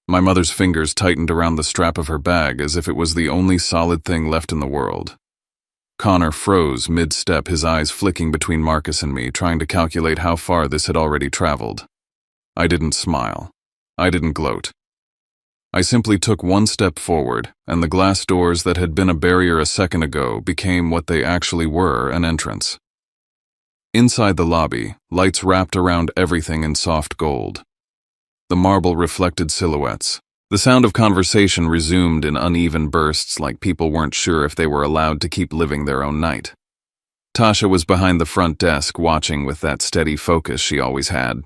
S1: My mother's fingers tightened around the strap of her bag as if it was the only solid thing left in the world. Connor froze mid-step, his eyes flicking between Marcus and me, trying to calculate how far this had already traveled. I didn't smile. I didn't gloat. I simply took one step forward, and the glass doors that had been a barrier a second ago became what they actually were, an entrance. Inside the lobby, lights wrapped around everything in soft gold. The marble reflected silhouettes. The sound of conversation resumed in uneven bursts, like people weren't sure if they were allowed to keep living their own night. Tasha was behind the front desk, watching with that steady focus she always had.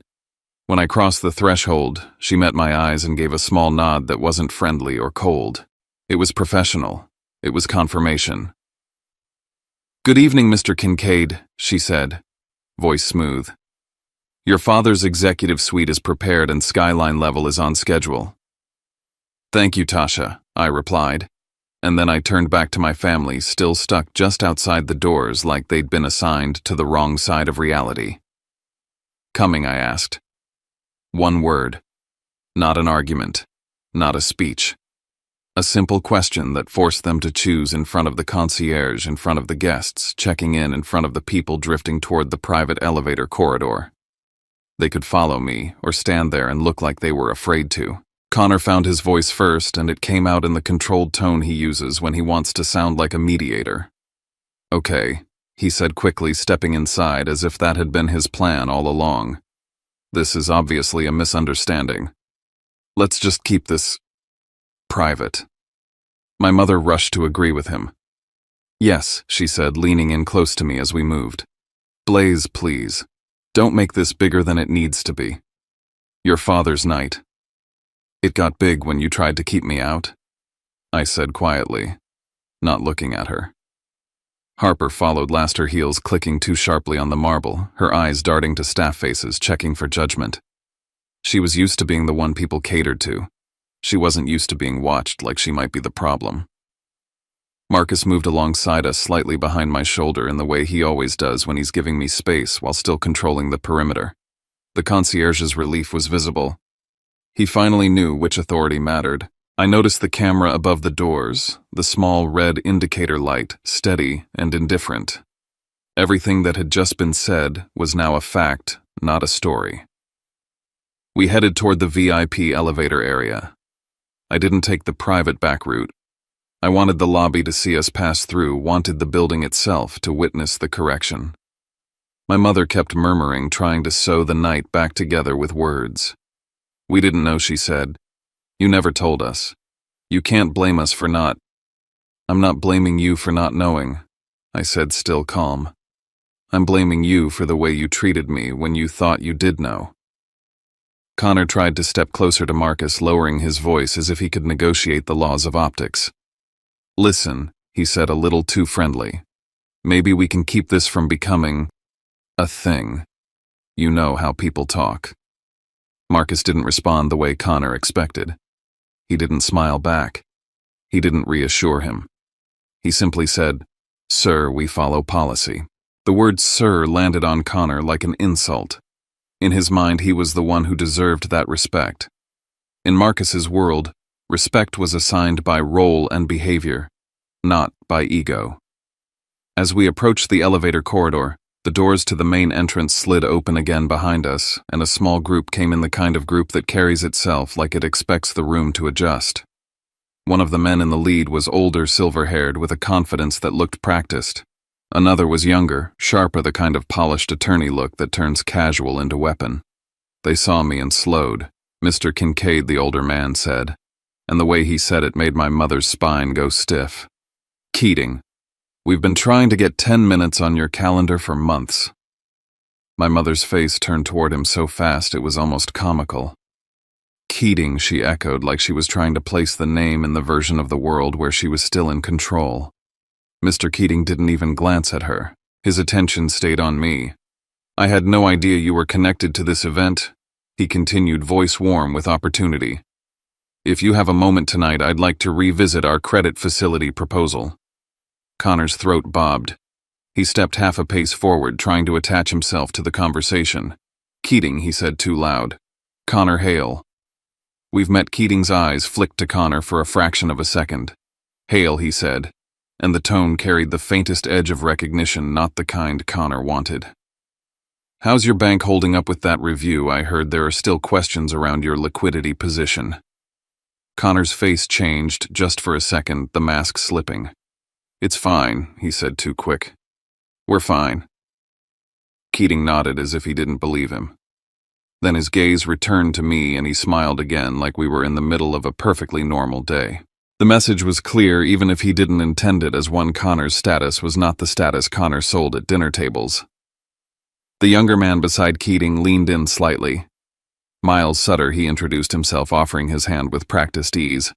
S1: When I crossed the threshold, she met my eyes and gave a small nod that wasn't friendly or cold. It was professional. It was confirmation. "Good evening, Mr. Kincaid," she said, voice smooth. "Your father's executive suite is prepared and Skyline level is on schedule." "Thank you, Tasha," I replied, and then I turned back to my family, still stuck just outside the doors like they'd been assigned to the wrong side of reality. "Coming?" I asked. One word. Not an argument. Not a speech. A simple question that forced them to choose in front of the concierge, in front of the guests, checking in front of the people drifting toward the private elevator corridor. They could follow me or stand there and look like they were afraid to. Connor found his voice first, and it came out in the controlled tone he uses when he wants to sound like a mediator. "Okay," he said quickly, stepping inside as if that had been his plan all along. "This is obviously a misunderstanding. Let's just keep this private." My mother rushed to agree with him. "Yes," she said, leaning in close to me as we moved. "Blaze, please. Don't make this bigger than it needs to be. Your father's night. It got big when you tried to keep me out," I said quietly, not looking at her. Harper followed last, her heels clicking too sharply on the marble, her eyes darting to staff faces, checking for judgment. She was used to being the one people catered to. She wasn't used to being watched like she might be the problem. Marcus moved alongside us, slightly behind my shoulder in the way he always does when he's giving me space while still controlling the perimeter. The concierge's relief was visible. He finally knew which authority mattered. I noticed the camera above the doors, the small red indicator light, steady and indifferent. Everything that had just been said was now a fact, not a story. We headed toward the VIP elevator area. I didn't take the private back route. I wanted the lobby to see us pass through, wanted the building itself to witness the correction. My mother kept murmuring, trying to sew the night back together with words. "We didn't know," she said. "You never told us. You can't blame us for not—" "I'm not blaming you for not knowing," I said, still calm. "I'm blaming you for the way you treated me when you thought you did know." Connor tried to step closer to Marcus, lowering his voice as if he could negotiate the laws of optics. "Listen," he said, a little too friendly. "Maybe we can keep this from becoming a thing. You know how people talk." Marcus didn't respond the way Connor expected. He didn't smile back. He didn't reassure him. He simply said, "Sir, we follow policy." The word "sir" landed on Connor like an insult. In his mind, he was the one who deserved that respect. In Marcus's world, respect was assigned by role and behavior, not by ego. As we approached the elevator corridor, the doors to the main entrance slid open again behind us, and a small group came in, the kind of group that carries itself like it expects the room to adjust. One of the men in the lead was older, silver-haired, with a confidence that looked practiced. Another was younger, sharper, the kind of polished attorney look that turns casual into weapon. They saw me and slowed. "Mr. Kincaid," the older man said, and the way he said it made my mother's spine go stiff. "Keating." We've been trying to get 10 minutes on your calendar for months." My mother's face turned toward him so fast it was almost comical. "Keating," she echoed like she was trying to place the name in the version of the world where she was still in control. Mr. Keating didn't even glance at her. His attention stayed on me. "I had no idea you were connected to this event," he continued, voice warm with opportunity. "If you have a moment tonight, I'd like to revisit our credit facility proposal." Connor's throat bobbed. He stepped half a pace forward, trying to attach himself to the conversation. "Keating," he said too loud. "Connor Hale." We've met. Keating's eyes flicked to Connor for a fraction of a second. "Hale," he said, and the tone carried the faintest edge of recognition, not the kind Connor wanted. "How's your bank holding up with that review? I heard there are still questions around your liquidity position." Connor's face changed just for a second, the mask slipping. "It's fine," he said too quick. "We're fine." Keating nodded as if he didn't believe him. Then his gaze returned to me and he smiled again like we were in the middle of a perfectly normal day. The message was clear even if he didn't intend it, as one Connor's status was not the status Connor sold at dinner tables. The younger man beside Keating leaned in slightly. Miles Sutter, he introduced himself, offering his hand with practiced ease.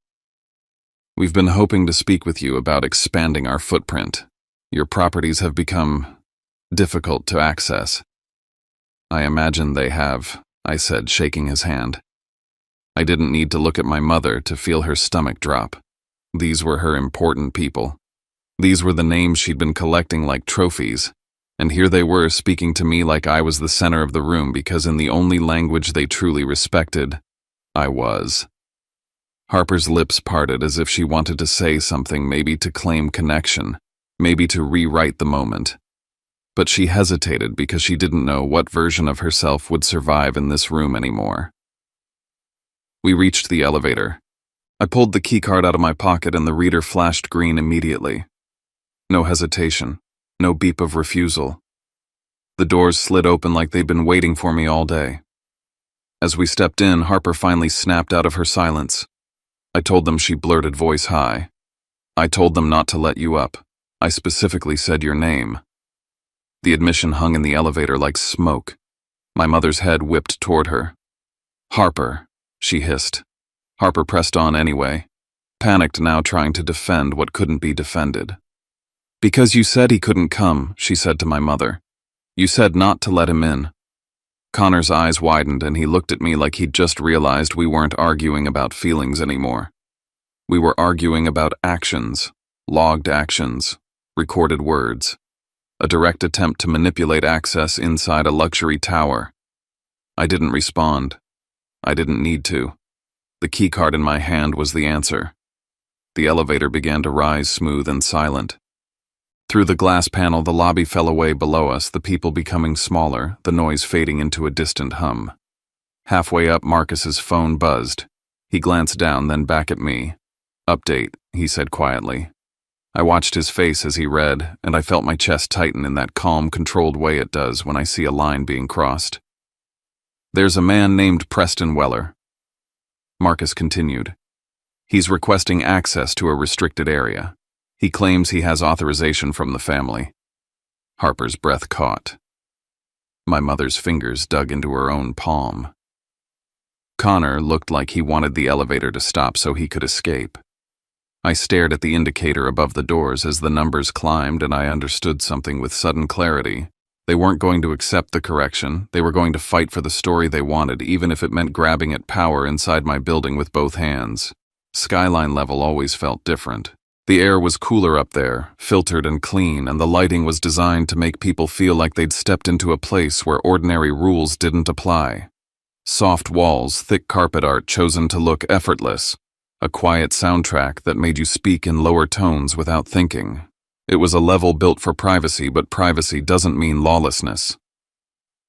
S1: "We've been hoping to speak with you about expanding our footprint. Your properties have become difficult to access." "I imagine they have," I said, shaking his hand. I didn't need to look at my mother to feel her stomach drop. These were her important people. These were the names she'd been collecting like trophies. And here they were speaking to me like I was the center of the room, because in the only language they truly respected, I was. Harper's lips parted as if she wanted to say something, maybe to claim connection, maybe to rewrite the moment. But she hesitated because she didn't know what version of herself would survive in this room anymore. We reached the elevator. I pulled the keycard out of my pocket and the reader flashed green immediately. No hesitation. No beep of refusal. The doors slid open like they'd been waiting for me all day. As we stepped in, Harper finally snapped out of her silence. I told them, she blurted, voice high. "I told them not to let you up. I specifically said your name." The admission hung in the elevator like smoke. My mother's head whipped toward her. "Harper," she hissed. Harper pressed on anyway, panicked now, trying to defend what couldn't be defended. "Because you said he couldn't come," she said to my mother. "You said not to let him in." Connor's eyes widened and he looked at me like he'd just realized we weren't arguing about feelings anymore. We were arguing about actions, logged actions, recorded words. A direct attempt to manipulate access inside a luxury tower. I didn't respond. I didn't need to. The keycard in my hand was the answer. The elevator began to rise, smooth and silent. Through the glass panel, the lobby fell away below us, the people becoming smaller, the noise fading into a distant hum. Halfway up, Marcus's phone buzzed. He glanced down, then back at me. "Update," he said quietly. I watched his face as he read, and I felt my chest tighten in that calm, controlled way it does when I see a line being crossed. "There's a man named Preston Weller." Marcus continued. "He's requesting access to a restricted area. He claims he has authorization from the family." Harper's breath caught. My mother's fingers dug into her own palm. Connor looked like he wanted the elevator to stop so he could escape. I stared at the indicator above the doors as the numbers climbed, and I understood something with sudden clarity. They weren't going to accept the correction. They were going to fight for the story they wanted, even if it meant grabbing at power inside my building with both hands. Skyline level always felt different. The air was cooler up there, filtered and clean, and the lighting was designed to make people feel like they'd stepped into a place where ordinary rules didn't apply. Soft walls, thick carpet art chosen to look effortless. A quiet soundtrack that made you speak in lower tones without thinking. It was a level built for privacy, but privacy doesn't mean lawlessness.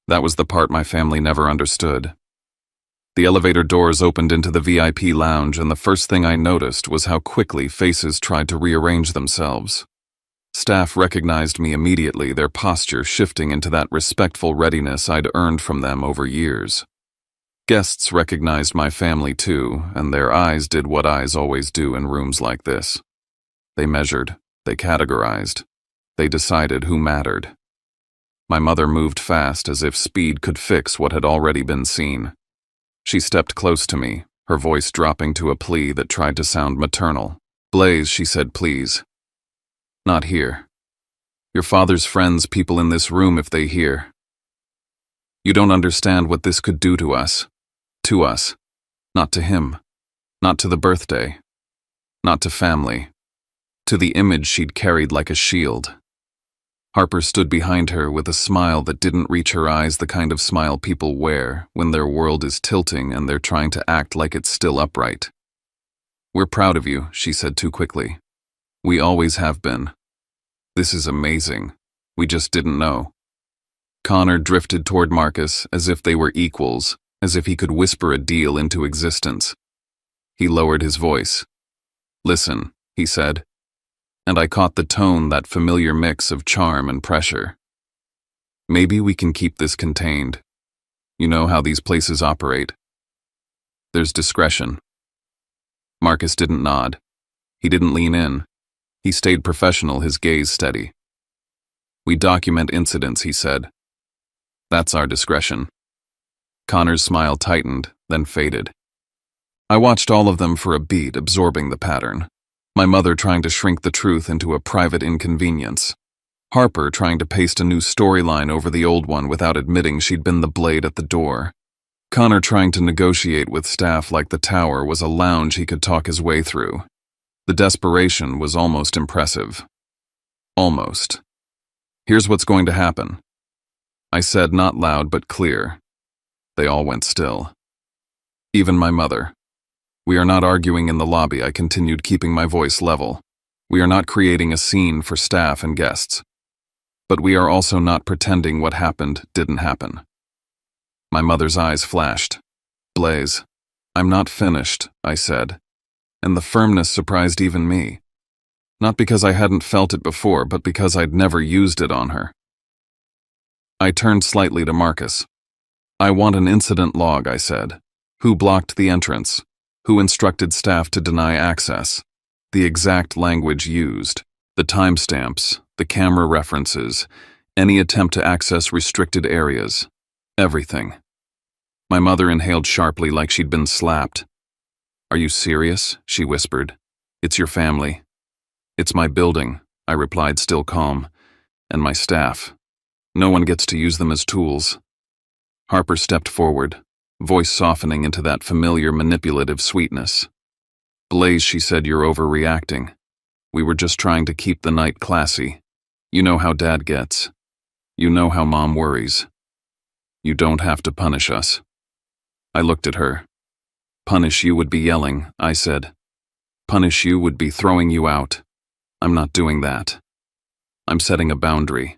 S1: That was the part my family never understood. The elevator doors opened into the VIP lounge, and the first thing I noticed was how quickly faces tried to rearrange themselves. Staff recognized me immediately, their posture shifting into that respectful readiness I'd earned from them over years. Guests recognized my family too, and their eyes did what eyes always do in rooms like this. They measured, they categorized, They decided who mattered. My mother moved fast, as if speed could fix what had already been seen. She stepped close to me, her voice dropping to a plea that tried to sound maternal. "Blaze," she said, "please. Not here. Your father's friends, people in this room, if they hear. You don't understand what this could do to us. To us. Not to him. Not to the birthday. Not to family. To the image she'd carried like a shield." Harper stood behind her with a smile that didn't reach her eyes, the kind of smile people wear when their world is tilting and they're trying to act like it's still upright. "We're proud of you," she said too quickly. "We always have been. This is amazing. We just didn't know." Connor drifted toward Marcus as if they were equals, as if he could whisper a deal into existence. He lowered his voice. "Listen," he said, and I caught the tone, that familiar mix of charm and pressure. "Maybe we can keep this contained. You know how these places operate. There's discretion." Marcus didn't nod. He didn't lean in. He stayed professional, his gaze steady. "We document incidents," he said. "That's our discretion." Connor's smile tightened, then faded. I watched all of them for a beat, absorbing the pattern. My mother trying to shrink the truth into a private inconvenience. Harper trying to paste a new storyline over the old one without admitting she'd been the blade at the door. Connor trying to negotiate with staff like the tower was a lounge he could talk his way through. The desperation was almost impressive. Almost. "Here's what's going to happen," I said, not loud but clear. They all went still. Even my mother. "We are not arguing in the lobby," I continued, keeping my voice level. "We are not creating a scene for staff and guests. But we are also not pretending what happened didn't happen." My mother's eyes flashed. "Blaze, I'm not finished," I said, and the firmness surprised even me. Not because I hadn't felt it before, but because I'd never used it on her. I turned slightly to Marcus. "I want an incident log," I said. "Who blocked the entrance? Who instructed staff to deny access? The exact language used, the timestamps, the camera references, any attempt to access restricted areas. Everything." My mother inhaled sharply like she'd been slapped. "Are you serious?" she whispered. "It's your family." "It's my building," I replied, still calm. "And my staff. No one gets to use them as tools." Harper stepped forward, voice softening into that familiar manipulative sweetness. "Blaze," she said, "you're overreacting. We were just trying to keep the night classy. You know how Dad gets. You know how Mom worries. You don't have to punish us." I looked at her. "Punish you would be yelling," I said. "Punish you would be throwing you out. I'm not doing that. I'm setting a boundary."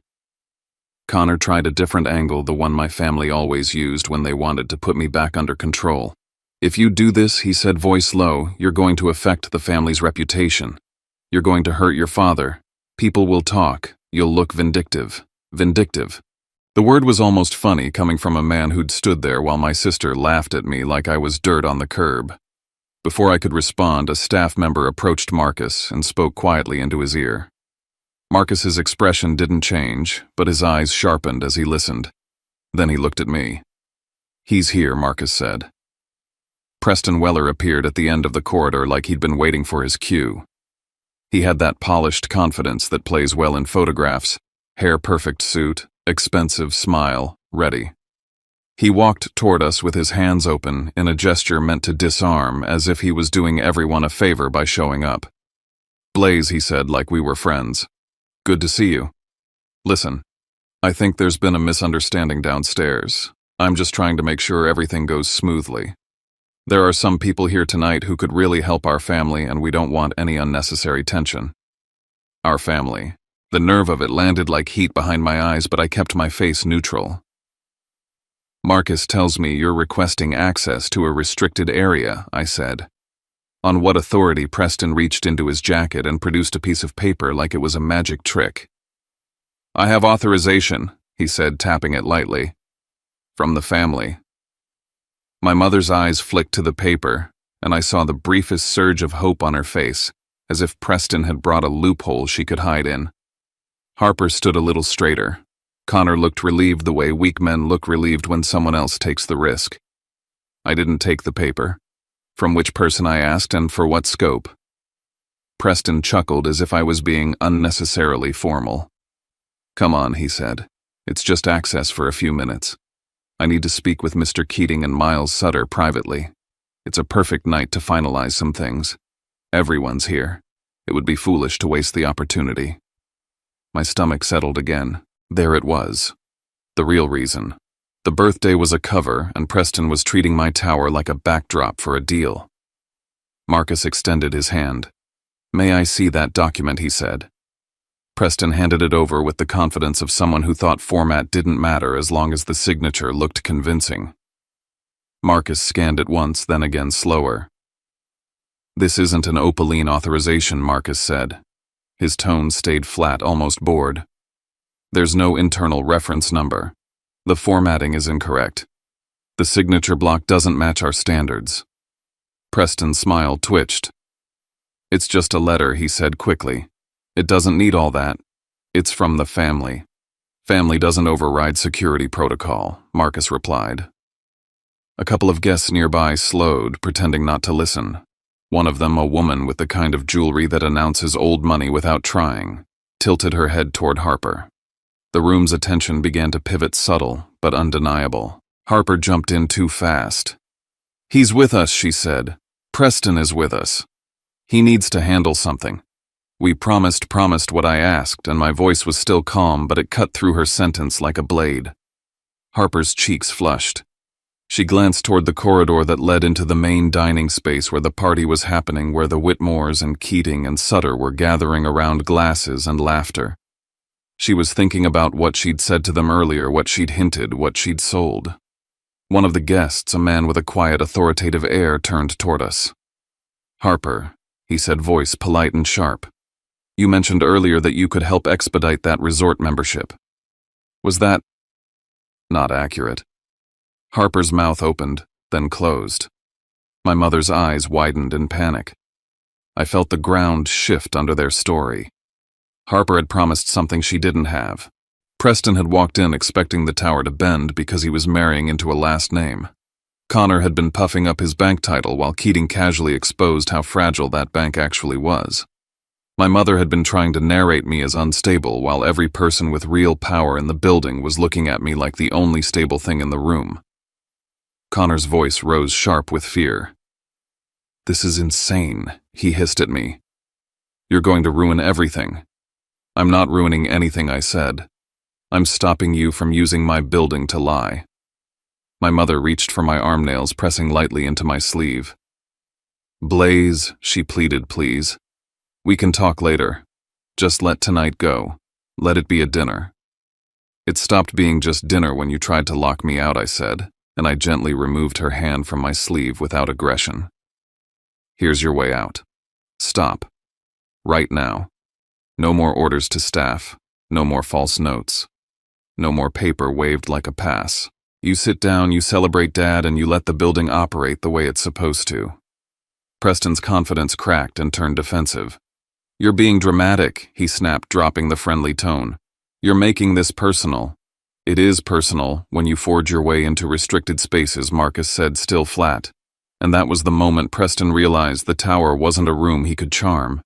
S1: Connor tried a different angle, the one my family always used when they wanted to put me back under control. "If you do this," he said, voice low, "you're going to affect the family's reputation. You're going to hurt your father. People will talk. You'll look vindictive." Vindictive. The word was almost funny, coming from a man who'd stood there while my sister laughed at me like I was dirt on the curb. Before I could respond, a staff member approached Marcus and spoke quietly into his ear. Marcus's expression didn't change, but his eyes sharpened as he listened. Then he looked at me. "He's here," Marcus said. Preston Weller appeared at the end of the corridor like he'd been waiting for his cue. He had that polished confidence that plays well in photographs, hair-perfect suit, expensive smile, ready. He walked toward us with his hands open in a gesture meant to disarm, as if he was doing everyone a favor by showing up. "Blaze," he said, like we were friends. "Good to see you. Listen, I think there's been a misunderstanding downstairs. I'm just trying to make sure everything goes smoothly. There are some people here tonight who could really help our family, and we don't want any unnecessary tension." Our family. The nerve of it landed like heat behind my eyes, but I kept my face neutral. "Marcus tells me you're requesting access to a restricted area," I said. On what authority? Preston reached into his jacket and produced a piece of paper like it was a magic trick. "I have authorization," he said, tapping it lightly. "From the family." My mother's eyes flicked to the paper, and I saw the briefest surge of hope on her face, as if Preston had brought a loophole she could hide in. Harper stood a little straighter. Connor looked relieved the way weak men look relieved when someone else takes the risk. I didn't take the paper. From which person, I asked, and for what scope? Preston chuckled as if I was being unnecessarily formal. Come on, he said. It's just access for a few minutes. I need to speak with Mr. Keating and Miles Sutter privately. It's a perfect night to finalize some things. Everyone's here. It would be foolish to waste the opportunity. My stomach settled again. There it was. The real reason. The birthday was a cover, and Preston was treating my tower like a backdrop for a deal. Marcus extended his hand. May I see that document, he said. Preston handed it over with the confidence of someone who thought format didn't matter as long as the signature looked convincing. Marcus scanned it once, then again slower. This isn't an opaline authorization, Marcus said. His tone stayed flat, almost bored. There's no internal reference number. The formatting is incorrect. The signature block doesn't match our standards. Preston's smile twitched. It's just a letter, he said quickly. It doesn't need all that. It's from the family. Family doesn't override security protocol, Marcus replied. A couple of guests nearby slowed, pretending not to listen. One of them, a woman with the kind of jewelry that announces old money without trying, tilted her head toward Harper. The room's attention began to pivot, subtle but undeniable. Harper jumped in too fast. He's with us, she said. Preston is with us. He needs to handle something. We promised what I asked, and my voice was still calm, but it cut through her sentence like a blade. Harper's cheeks flushed. She glanced toward the corridor that led into the main dining space where the party was happening, where the Whitmores and Keating and Sutter were gathering around glasses and laughter. She was thinking about what she'd said to them earlier, what she'd hinted, what she'd sold. One of the guests, a man with a quiet, authoritative air, turned toward us. Harper, he said, voice polite and sharp. You mentioned earlier that you could help expedite that resort membership. Was that not accurate? Harper's mouth opened, then closed. My mother's eyes widened in panic. I felt the ground shift under their story. Harper had promised something she didn't have. Preston had walked in expecting the tower to bend because he was marrying into a last name. Connor had been puffing up his bank title while Keating casually exposed how fragile that bank actually was. My mother had been trying to narrate me as unstable while every person with real power in the building was looking at me like the only stable thing in the room. Connor's voice rose sharp with fear. This is insane, he hissed at me. You're going to ruin everything. I'm not ruining anything, I said. I'm stopping you from using my building to lie. My mother reached for my arm nails, pressing lightly into my sleeve. Blaze, she pleaded, please. We can talk later. Just let tonight go. Let it be a dinner. It stopped being just dinner when you tried to lock me out, I said, and I gently removed her hand from my sleeve without aggression. Here's your way out. Stop. Right now. No more orders to staff. No more false notes. No more paper waved like a pass. You sit down, you celebrate Dad, and you let the building operate the way it's supposed to. Preston's confidence cracked and turned defensive. You're being dramatic, he snapped, dropping the friendly tone. You're making this personal. It is personal when you forge your way into restricted spaces, Marcus said, still flat. And that was the moment Preston realized the tower wasn't a room he could charm.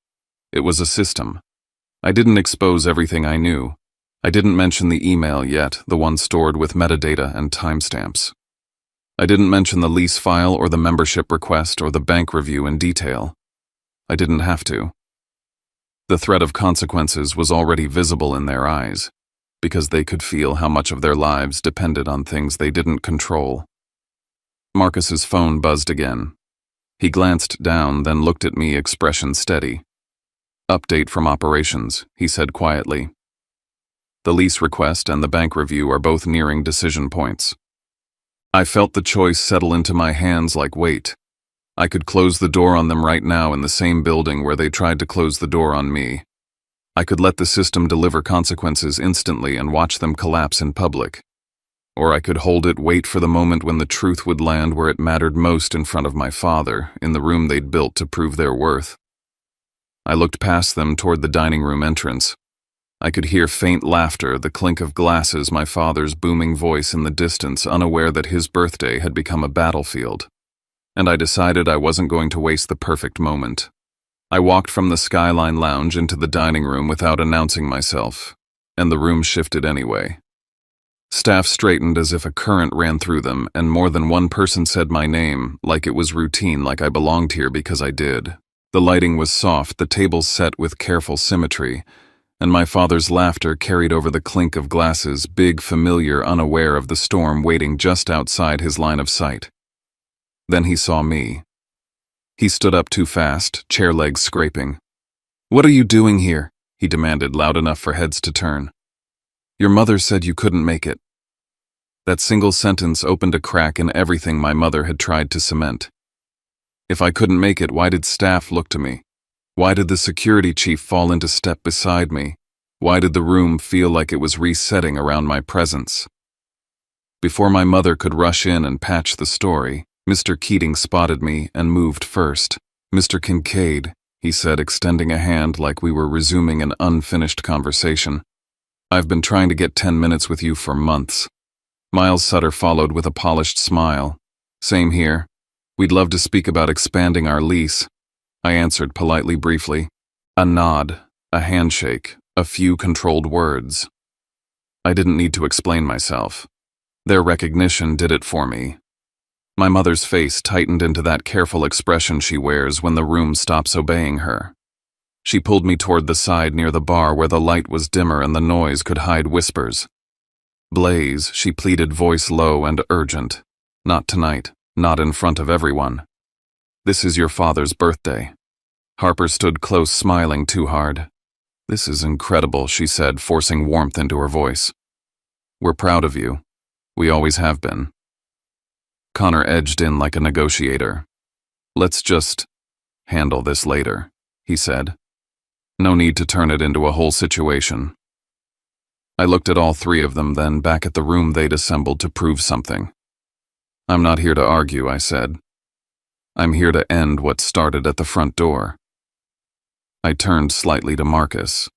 S1: It was a system. I didn't expose everything I knew. I didn't mention the email yet, the one stored with metadata and timestamps. I didn't mention the lease file or the membership request or the bank review in detail. I didn't have to. The threat of consequences was already visible in their eyes, because they could feel how much of their lives depended on things they didn't control. Marcus's phone buzzed again. He glanced down, then looked at me, expression steady. Update from operations, he said quietly. The lease request and the bank review are both nearing decision points. I felt the choice settle into my hands like weight. I could close the door on them right now in the same building where they tried to close the door on me. I could let the system deliver consequences instantly and watch them collapse in public. Or I could hold it, wait for the moment when the truth would land where it mattered most, in front of my father, in the room they'd built to prove their worth. I looked past them toward the dining room entrance. I could hear faint laughter, the clink of glasses, my father's booming voice in the distance, unaware that his birthday had become a battlefield. And I decided I wasn't going to waste the perfect moment. I walked from the Skyline Lounge into the dining room without announcing myself, and the room shifted anyway. Staff straightened as if a current ran through them, and more than one person said my name, like it was routine, like I belonged here because I did. The lighting was soft, the tables set with careful symmetry, and my father's laughter carried over the clink of glasses, big, familiar, unaware of the storm waiting just outside his line of sight. Then he saw me. He stood up too fast, chair legs scraping. "What are you doing here?" he demanded, loud enough for heads to turn. "Your mother said you couldn't make it." That single sentence opened a crack in everything my mother had tried to cement. If I couldn't make it, why did staff look to me? Why did the security chief fall into step beside me? Why did the room feel like it was resetting around my presence? Before my mother could rush in and patch the story, Mr. Keating spotted me and moved first. "Mr. Kincaid," he said, extending a hand like we were resuming an unfinished conversation. "I've been trying to get 10 minutes with you for months." Miles Sutter followed with a polished smile. "Same here. We'd love to speak about expanding our lease." I answered politely, briefly. A nod, a handshake, a few controlled words. I didn't need to explain myself. Their recognition did it for me. My mother's face tightened into that careful expression she wears when the room stops obeying her. She pulled me toward the side near the bar where the light was dimmer and the noise could hide whispers. "Blaze," she pleaded, voice low and urgent. "Not tonight, not in front of everyone. This is your father's birthday." Harper stood close, smiling too hard. "This is incredible," she said, forcing warmth into her voice. "We're proud of you. We always have been." Connor edged in like a negotiator. "Let's just handle this later," he said. "No need to turn it into a whole situation." I looked at all three of them, then back at the room they'd assembled to prove something. "I'm not here to argue," I said. "I'm here to end what started at the front door." I turned slightly to Marcus.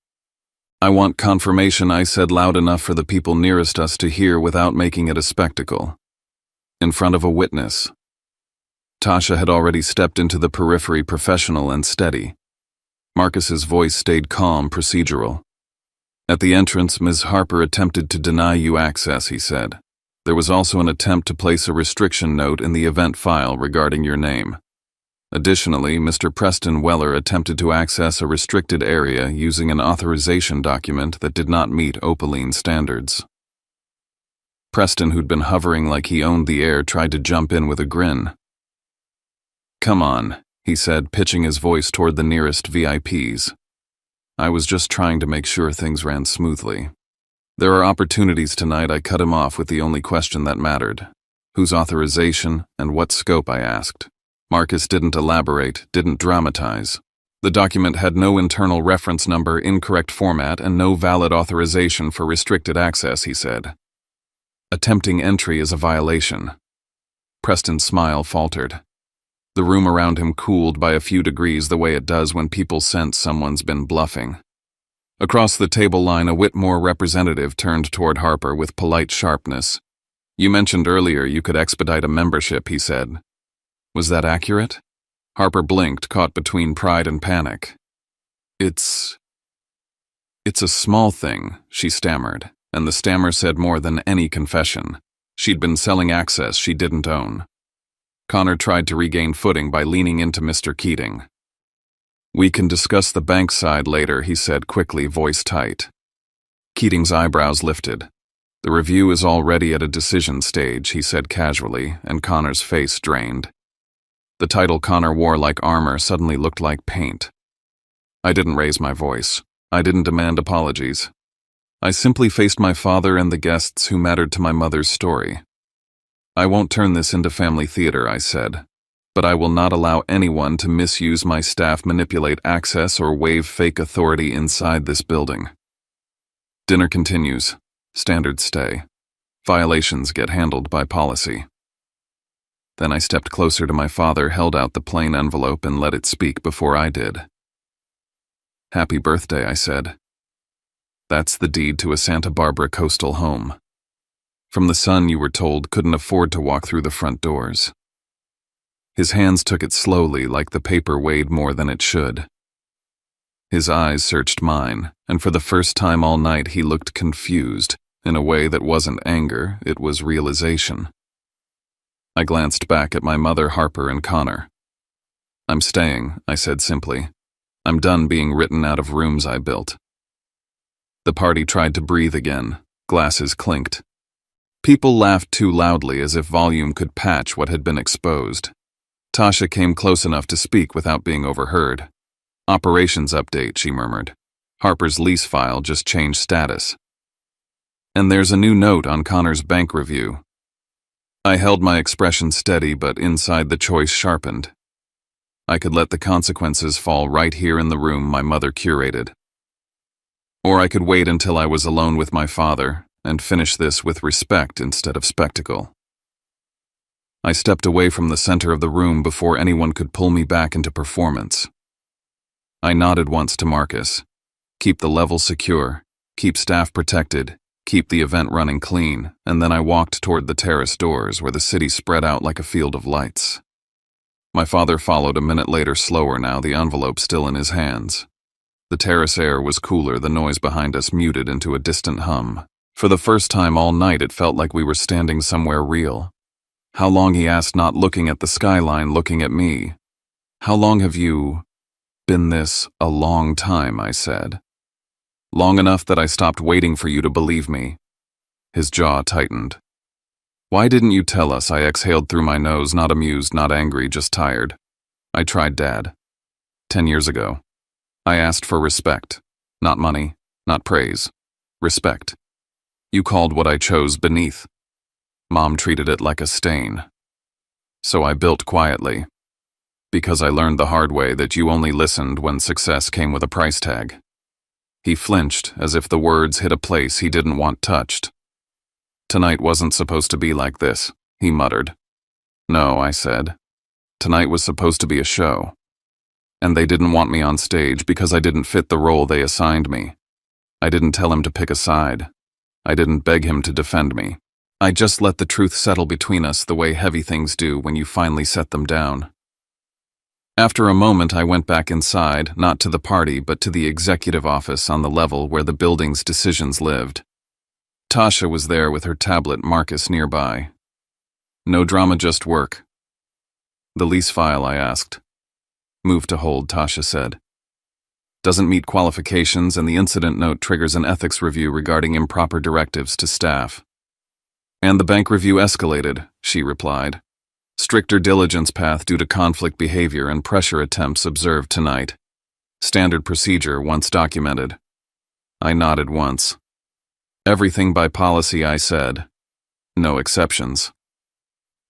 S1: "I want confirmation," I said loud enough for the people nearest us to hear without making it a spectacle. In front of a witness. Tasha had already stepped into the periphery, professional and steady. Marcus's voice stayed calm, procedural. "At the entrance, Ms. Harper attempted to deny you access," he said. "There was also an attempt to place a restriction note in the event file regarding your name. Additionally, Mr. Preston Weller attempted to access a restricted area using an authorization document that did not meet Opaline standards." Preston, who'd been hovering like he owned the air, tried to jump in with a grin. "Come on," he said, pitching his voice toward the nearest VIPs. "I was just trying to make sure things ran smoothly. There are opportunities tonight." I cut him off with the only question that mattered. "Whose authorization and what scope?" I asked. Marcus didn't elaborate, didn't dramatize. The document had no internal reference number, incorrect format, and no valid authorization for restricted access, he said. "Attempting entry is a violation." Preston's smile faltered. The room around him cooled by a few degrees, the way it does when people sense someone's been bluffing. Across the table line, a Whitmore representative turned toward Harper with polite sharpness. "You mentioned earlier you could expedite a membership," he said. "Was that accurate?" Harper blinked, caught between pride and panic. It's a small thing," she stammered, and the stammer said more than any confession. She'd been selling access she didn't own. Connor tried to regain footing by leaning into Mr. Keating. "We can discuss the bank side later," he said quickly, voice tight. Keating's eyebrows lifted. "The review is already at a decision stage," he said casually, and Connor's face drained. The title Connor wore like armor suddenly looked like paint. I didn't raise my voice. I didn't demand apologies. I simply faced my father and the guests who mattered to my mother's story. "I won't turn this into family theater," I said, "but I will not allow anyone to misuse my staff, manipulate access, or waive fake authority inside this building." Dinner continues. Standards stay. Violations get handled by policy. Then I stepped closer to my father, held out the plain envelope, and let it speak before I did. "Happy birthday," I said. That's the deed to a Santa Barbara coastal home. From the son you were told couldn't afford to walk through the front doors. His hands took it slowly, like the paper weighed more than it should. His eyes searched mine, and for the first time all night he looked confused, in a way that wasn't anger, it was realization. I glanced back at my mother, Harper, and Connor. "I'm staying," I said simply. "I'm done being written out of rooms I built." The party tried to breathe again. Glasses clinked. People laughed too loudly, as if volume could patch what had been exposed. Tasha came close enough to speak without being overheard. "Operations update," she murmured. "Harper's lease file just changed status. And there's a new note on Connor's bank review." I held my expression steady, but inside the choice sharpened. I could let the consequences fall right here in the room my mother curated. Or I could wait until I was alone with my father and finish this with respect instead of spectacle. I stepped away from the center of the room before anyone could pull me back into performance. I nodded once to Marcus. "Keep the level secure, keep staff protected, keep the event running clean," and then I walked toward the terrace doors where the city spread out like a field of lights. My father followed a minute later, slower now, the envelope still in his hands. The terrace air was cooler, the noise behind us muted into a distant hum. For the first time all night it felt like we were standing somewhere real. "How long?" he asked, not looking at the skyline, looking at me. "How long have you been this?" "A long time," I said. "Long enough that I stopped waiting for you to believe me." His jaw tightened. "Why didn't you tell us?" I exhaled through my nose, not amused, not angry, just tired. "I tried, Dad. 10 years ago. I asked for respect. Not money, not praise. Respect. You called what I chose beneath. Mom treated it like a stain. So I built quietly. Because I learned the hard way that you only listened when success came with a price tag." He flinched, as if the words hit a place he didn't want touched. "Tonight wasn't supposed to be like this," he muttered. "No," I said. "Tonight was supposed to be a show. And they didn't want me on stage because I didn't fit the role they assigned me. I didn't tell him to pick a side. I didn't beg him to defend me. I just let the truth settle between us the way heavy things do when you finally set them down." After a moment, I went back inside, not to the party, but to the executive office on the level where the building's decisions lived. Tasha was there with her tablet, Marcus nearby. "No drama, just work." "The lease file?" I asked. "Move to hold," Tasha said. "Doesn't meet qualifications, and the incident note triggers an ethics review regarding improper directives to staff." "And the bank review escalated," she replied. "Stricter diligence path due to conflict behavior and pressure attempts observed tonight. Standard procedure once documented." I nodded once. "Everything by policy," I said. "No exceptions."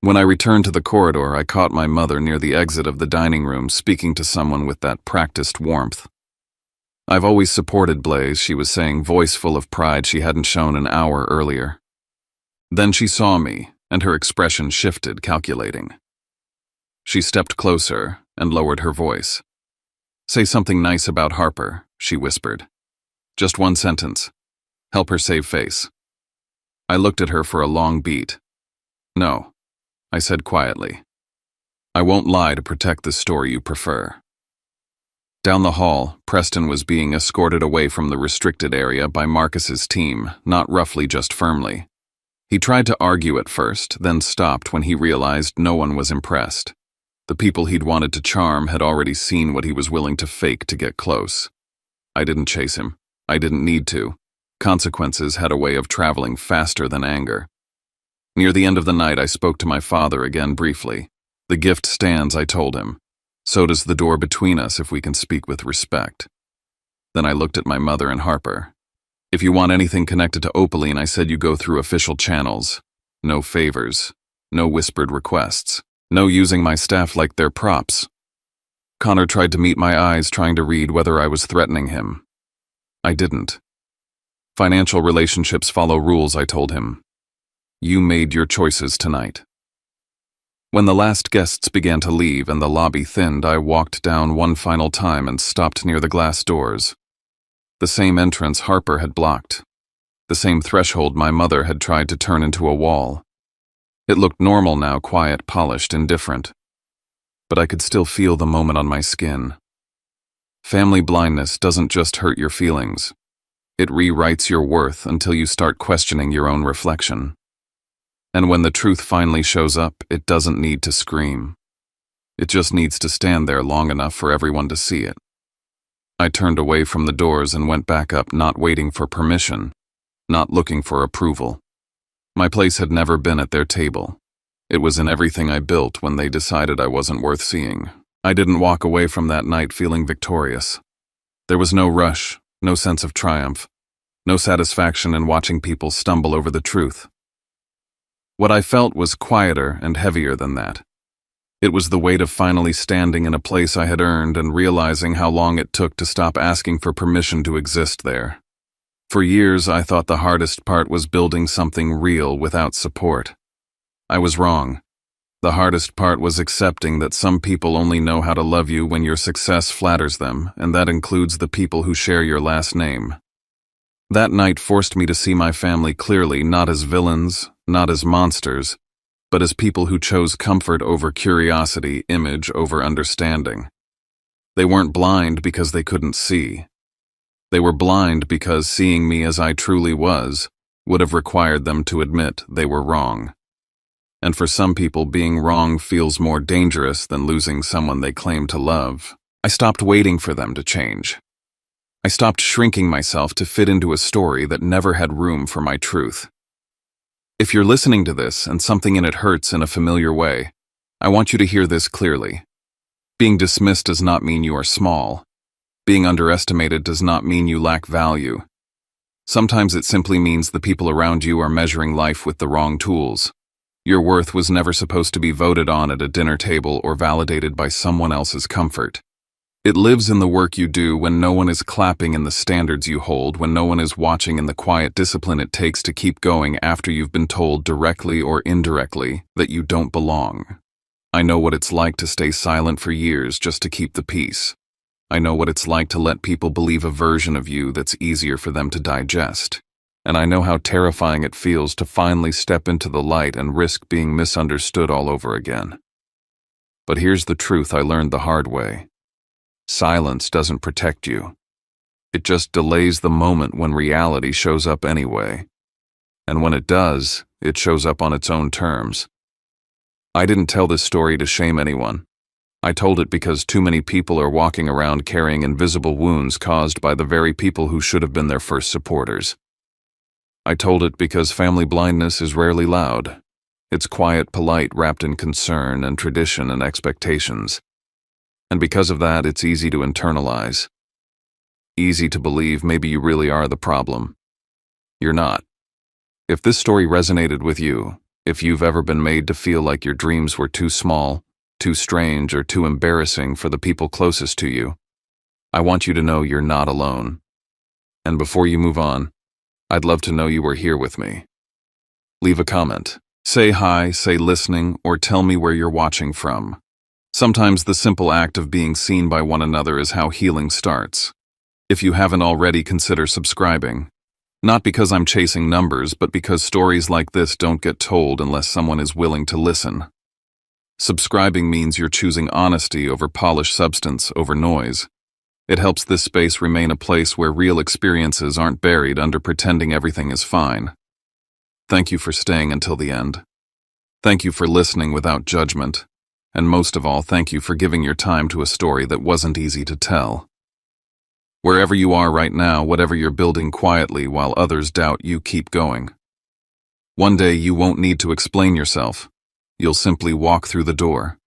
S1: When I returned to the corridor, I caught my mother near the exit of the dining room, speaking to someone with that practiced warmth. "I've always supported Blaze," she was saying, voice full of pride she hadn't shown an hour earlier. Then she saw me, and her expression shifted, calculating. She stepped closer and lowered her voice. "Say something nice about Harper," she whispered. "Just one sentence. Help her save face." I looked at her for a long beat. "No," I said quietly. "I won't lie to protect the story you prefer." Down the hall, Preston was being escorted away from the restricted area by Marcus's team, not roughly, just firmly. He tried to argue at first, then stopped when he realized no one was impressed. The people he'd wanted to charm had already seen what he was willing to fake to get close. I didn't chase him. I didn't need to. Consequences had a way of traveling faster than anger. Near the end of the night, I spoke to my father again briefly. "The gift stands," I told him. "So does the door between us if we can speak with respect." Then I looked at my mother and Harper. "If you want anything connected to Opaline," I said, "you go through official channels. No favors. No whispered requests. No using my staff like they're props." Connor tried to meet my eyes, trying to read whether I was threatening him. I didn't. "Financial relationships follow rules," I told him. "You made your choices tonight." When the last guests began to leave and the lobby thinned, I walked down one final time and stopped near the glass doors. The same entrance Harper had blocked. The same threshold my mother had tried to turn into a wall. It looked normal now, quiet, polished, indifferent. But I could still feel the moment on my skin. Family blindness doesn't just hurt your feelings. It rewrites your worth until you start questioning your own reflection. And when the truth finally shows up, it doesn't need to scream. It just needs to stand there long enough for everyone to see it. I turned away from the doors and went back up, not waiting for permission, not looking for approval. My place had never been at their table. It was in everything I built when they decided I wasn't worth seeing. I didn't walk away from that night feeling victorious. There was no rush, no sense of triumph, no satisfaction in watching people stumble over the truth. What I felt was quieter and heavier than that. It was the weight of finally standing in a place I had earned and realizing how long it took to stop asking for permission to exist there. For years, I thought the hardest part was building something real without support. I was wrong. The hardest part was accepting that some people only know how to love you when your success flatters them, and that includes the people who share your last name. That night forced me to see my family clearly, not as villains, not as monsters, but as people who chose comfort over curiosity, image over understanding. They weren't blind because they couldn't see. They were blind because seeing me as I truly was would have required them to admit they were wrong. And for some people, being wrong feels more dangerous than losing someone they claim to love. I stopped waiting for them to change. I stopped shrinking myself to fit into a story that never had room for my truth. If you're listening to this and something in it hurts in a familiar way, I want you to hear this clearly. Being dismissed does not mean you are small. Being underestimated does not mean you lack value. Sometimes it simply means the people around you are measuring life with the wrong tools. Your worth was never supposed to be voted on at a dinner table or validated by someone else's comfort. It lives in the work you do when no one is clapping in the standards you hold, when no one is watching in the quiet discipline it takes to keep going after you've been told directly or indirectly that you don't belong. I know what it's like to stay silent for years just to keep the peace. I know what it's like to let people believe a version of you that's easier for them to digest. And I know how terrifying it feels to finally step into the light and risk being misunderstood all over again. But here's the truth I learned the hard way. Silence doesn't protect you. It just delays the moment when reality shows up anyway. And when it does, it shows up on its own terms. I didn't tell this story to shame anyone. I told it because too many people are walking around carrying invisible wounds caused by the very people who should have been their first supporters. I told it because family blindness is rarely loud. It's quiet, polite, wrapped in concern and tradition and expectations. And because of that, it's easy to internalize. Easy to believe maybe you really are the problem. You're not. If this story resonated with you, if you've ever been made to feel like your dreams were too small, too strange, or too embarrassing for the people closest to you, I want you to know you're not alone. And before you move on, I'd love to know you were here with me. Leave a comment. Say hi, say listening, or tell me where you're watching from. Sometimes the simple act of being seen by one another is how healing starts. If you haven't already, consider subscribing. Not because I'm chasing numbers, but because stories like this don't get told unless someone is willing to listen. Subscribing means you're choosing honesty over polished substance over noise. It helps this space remain a place where real experiences aren't buried under pretending everything is fine. Thank you for staying until the end. Thank you for listening without judgment. And most of all, thank you for giving your time to a story that wasn't easy to tell. Wherever you are right now, whatever you're building quietly while others doubt you, keep going. One day you won't need to explain yourself. You'll simply walk through the door.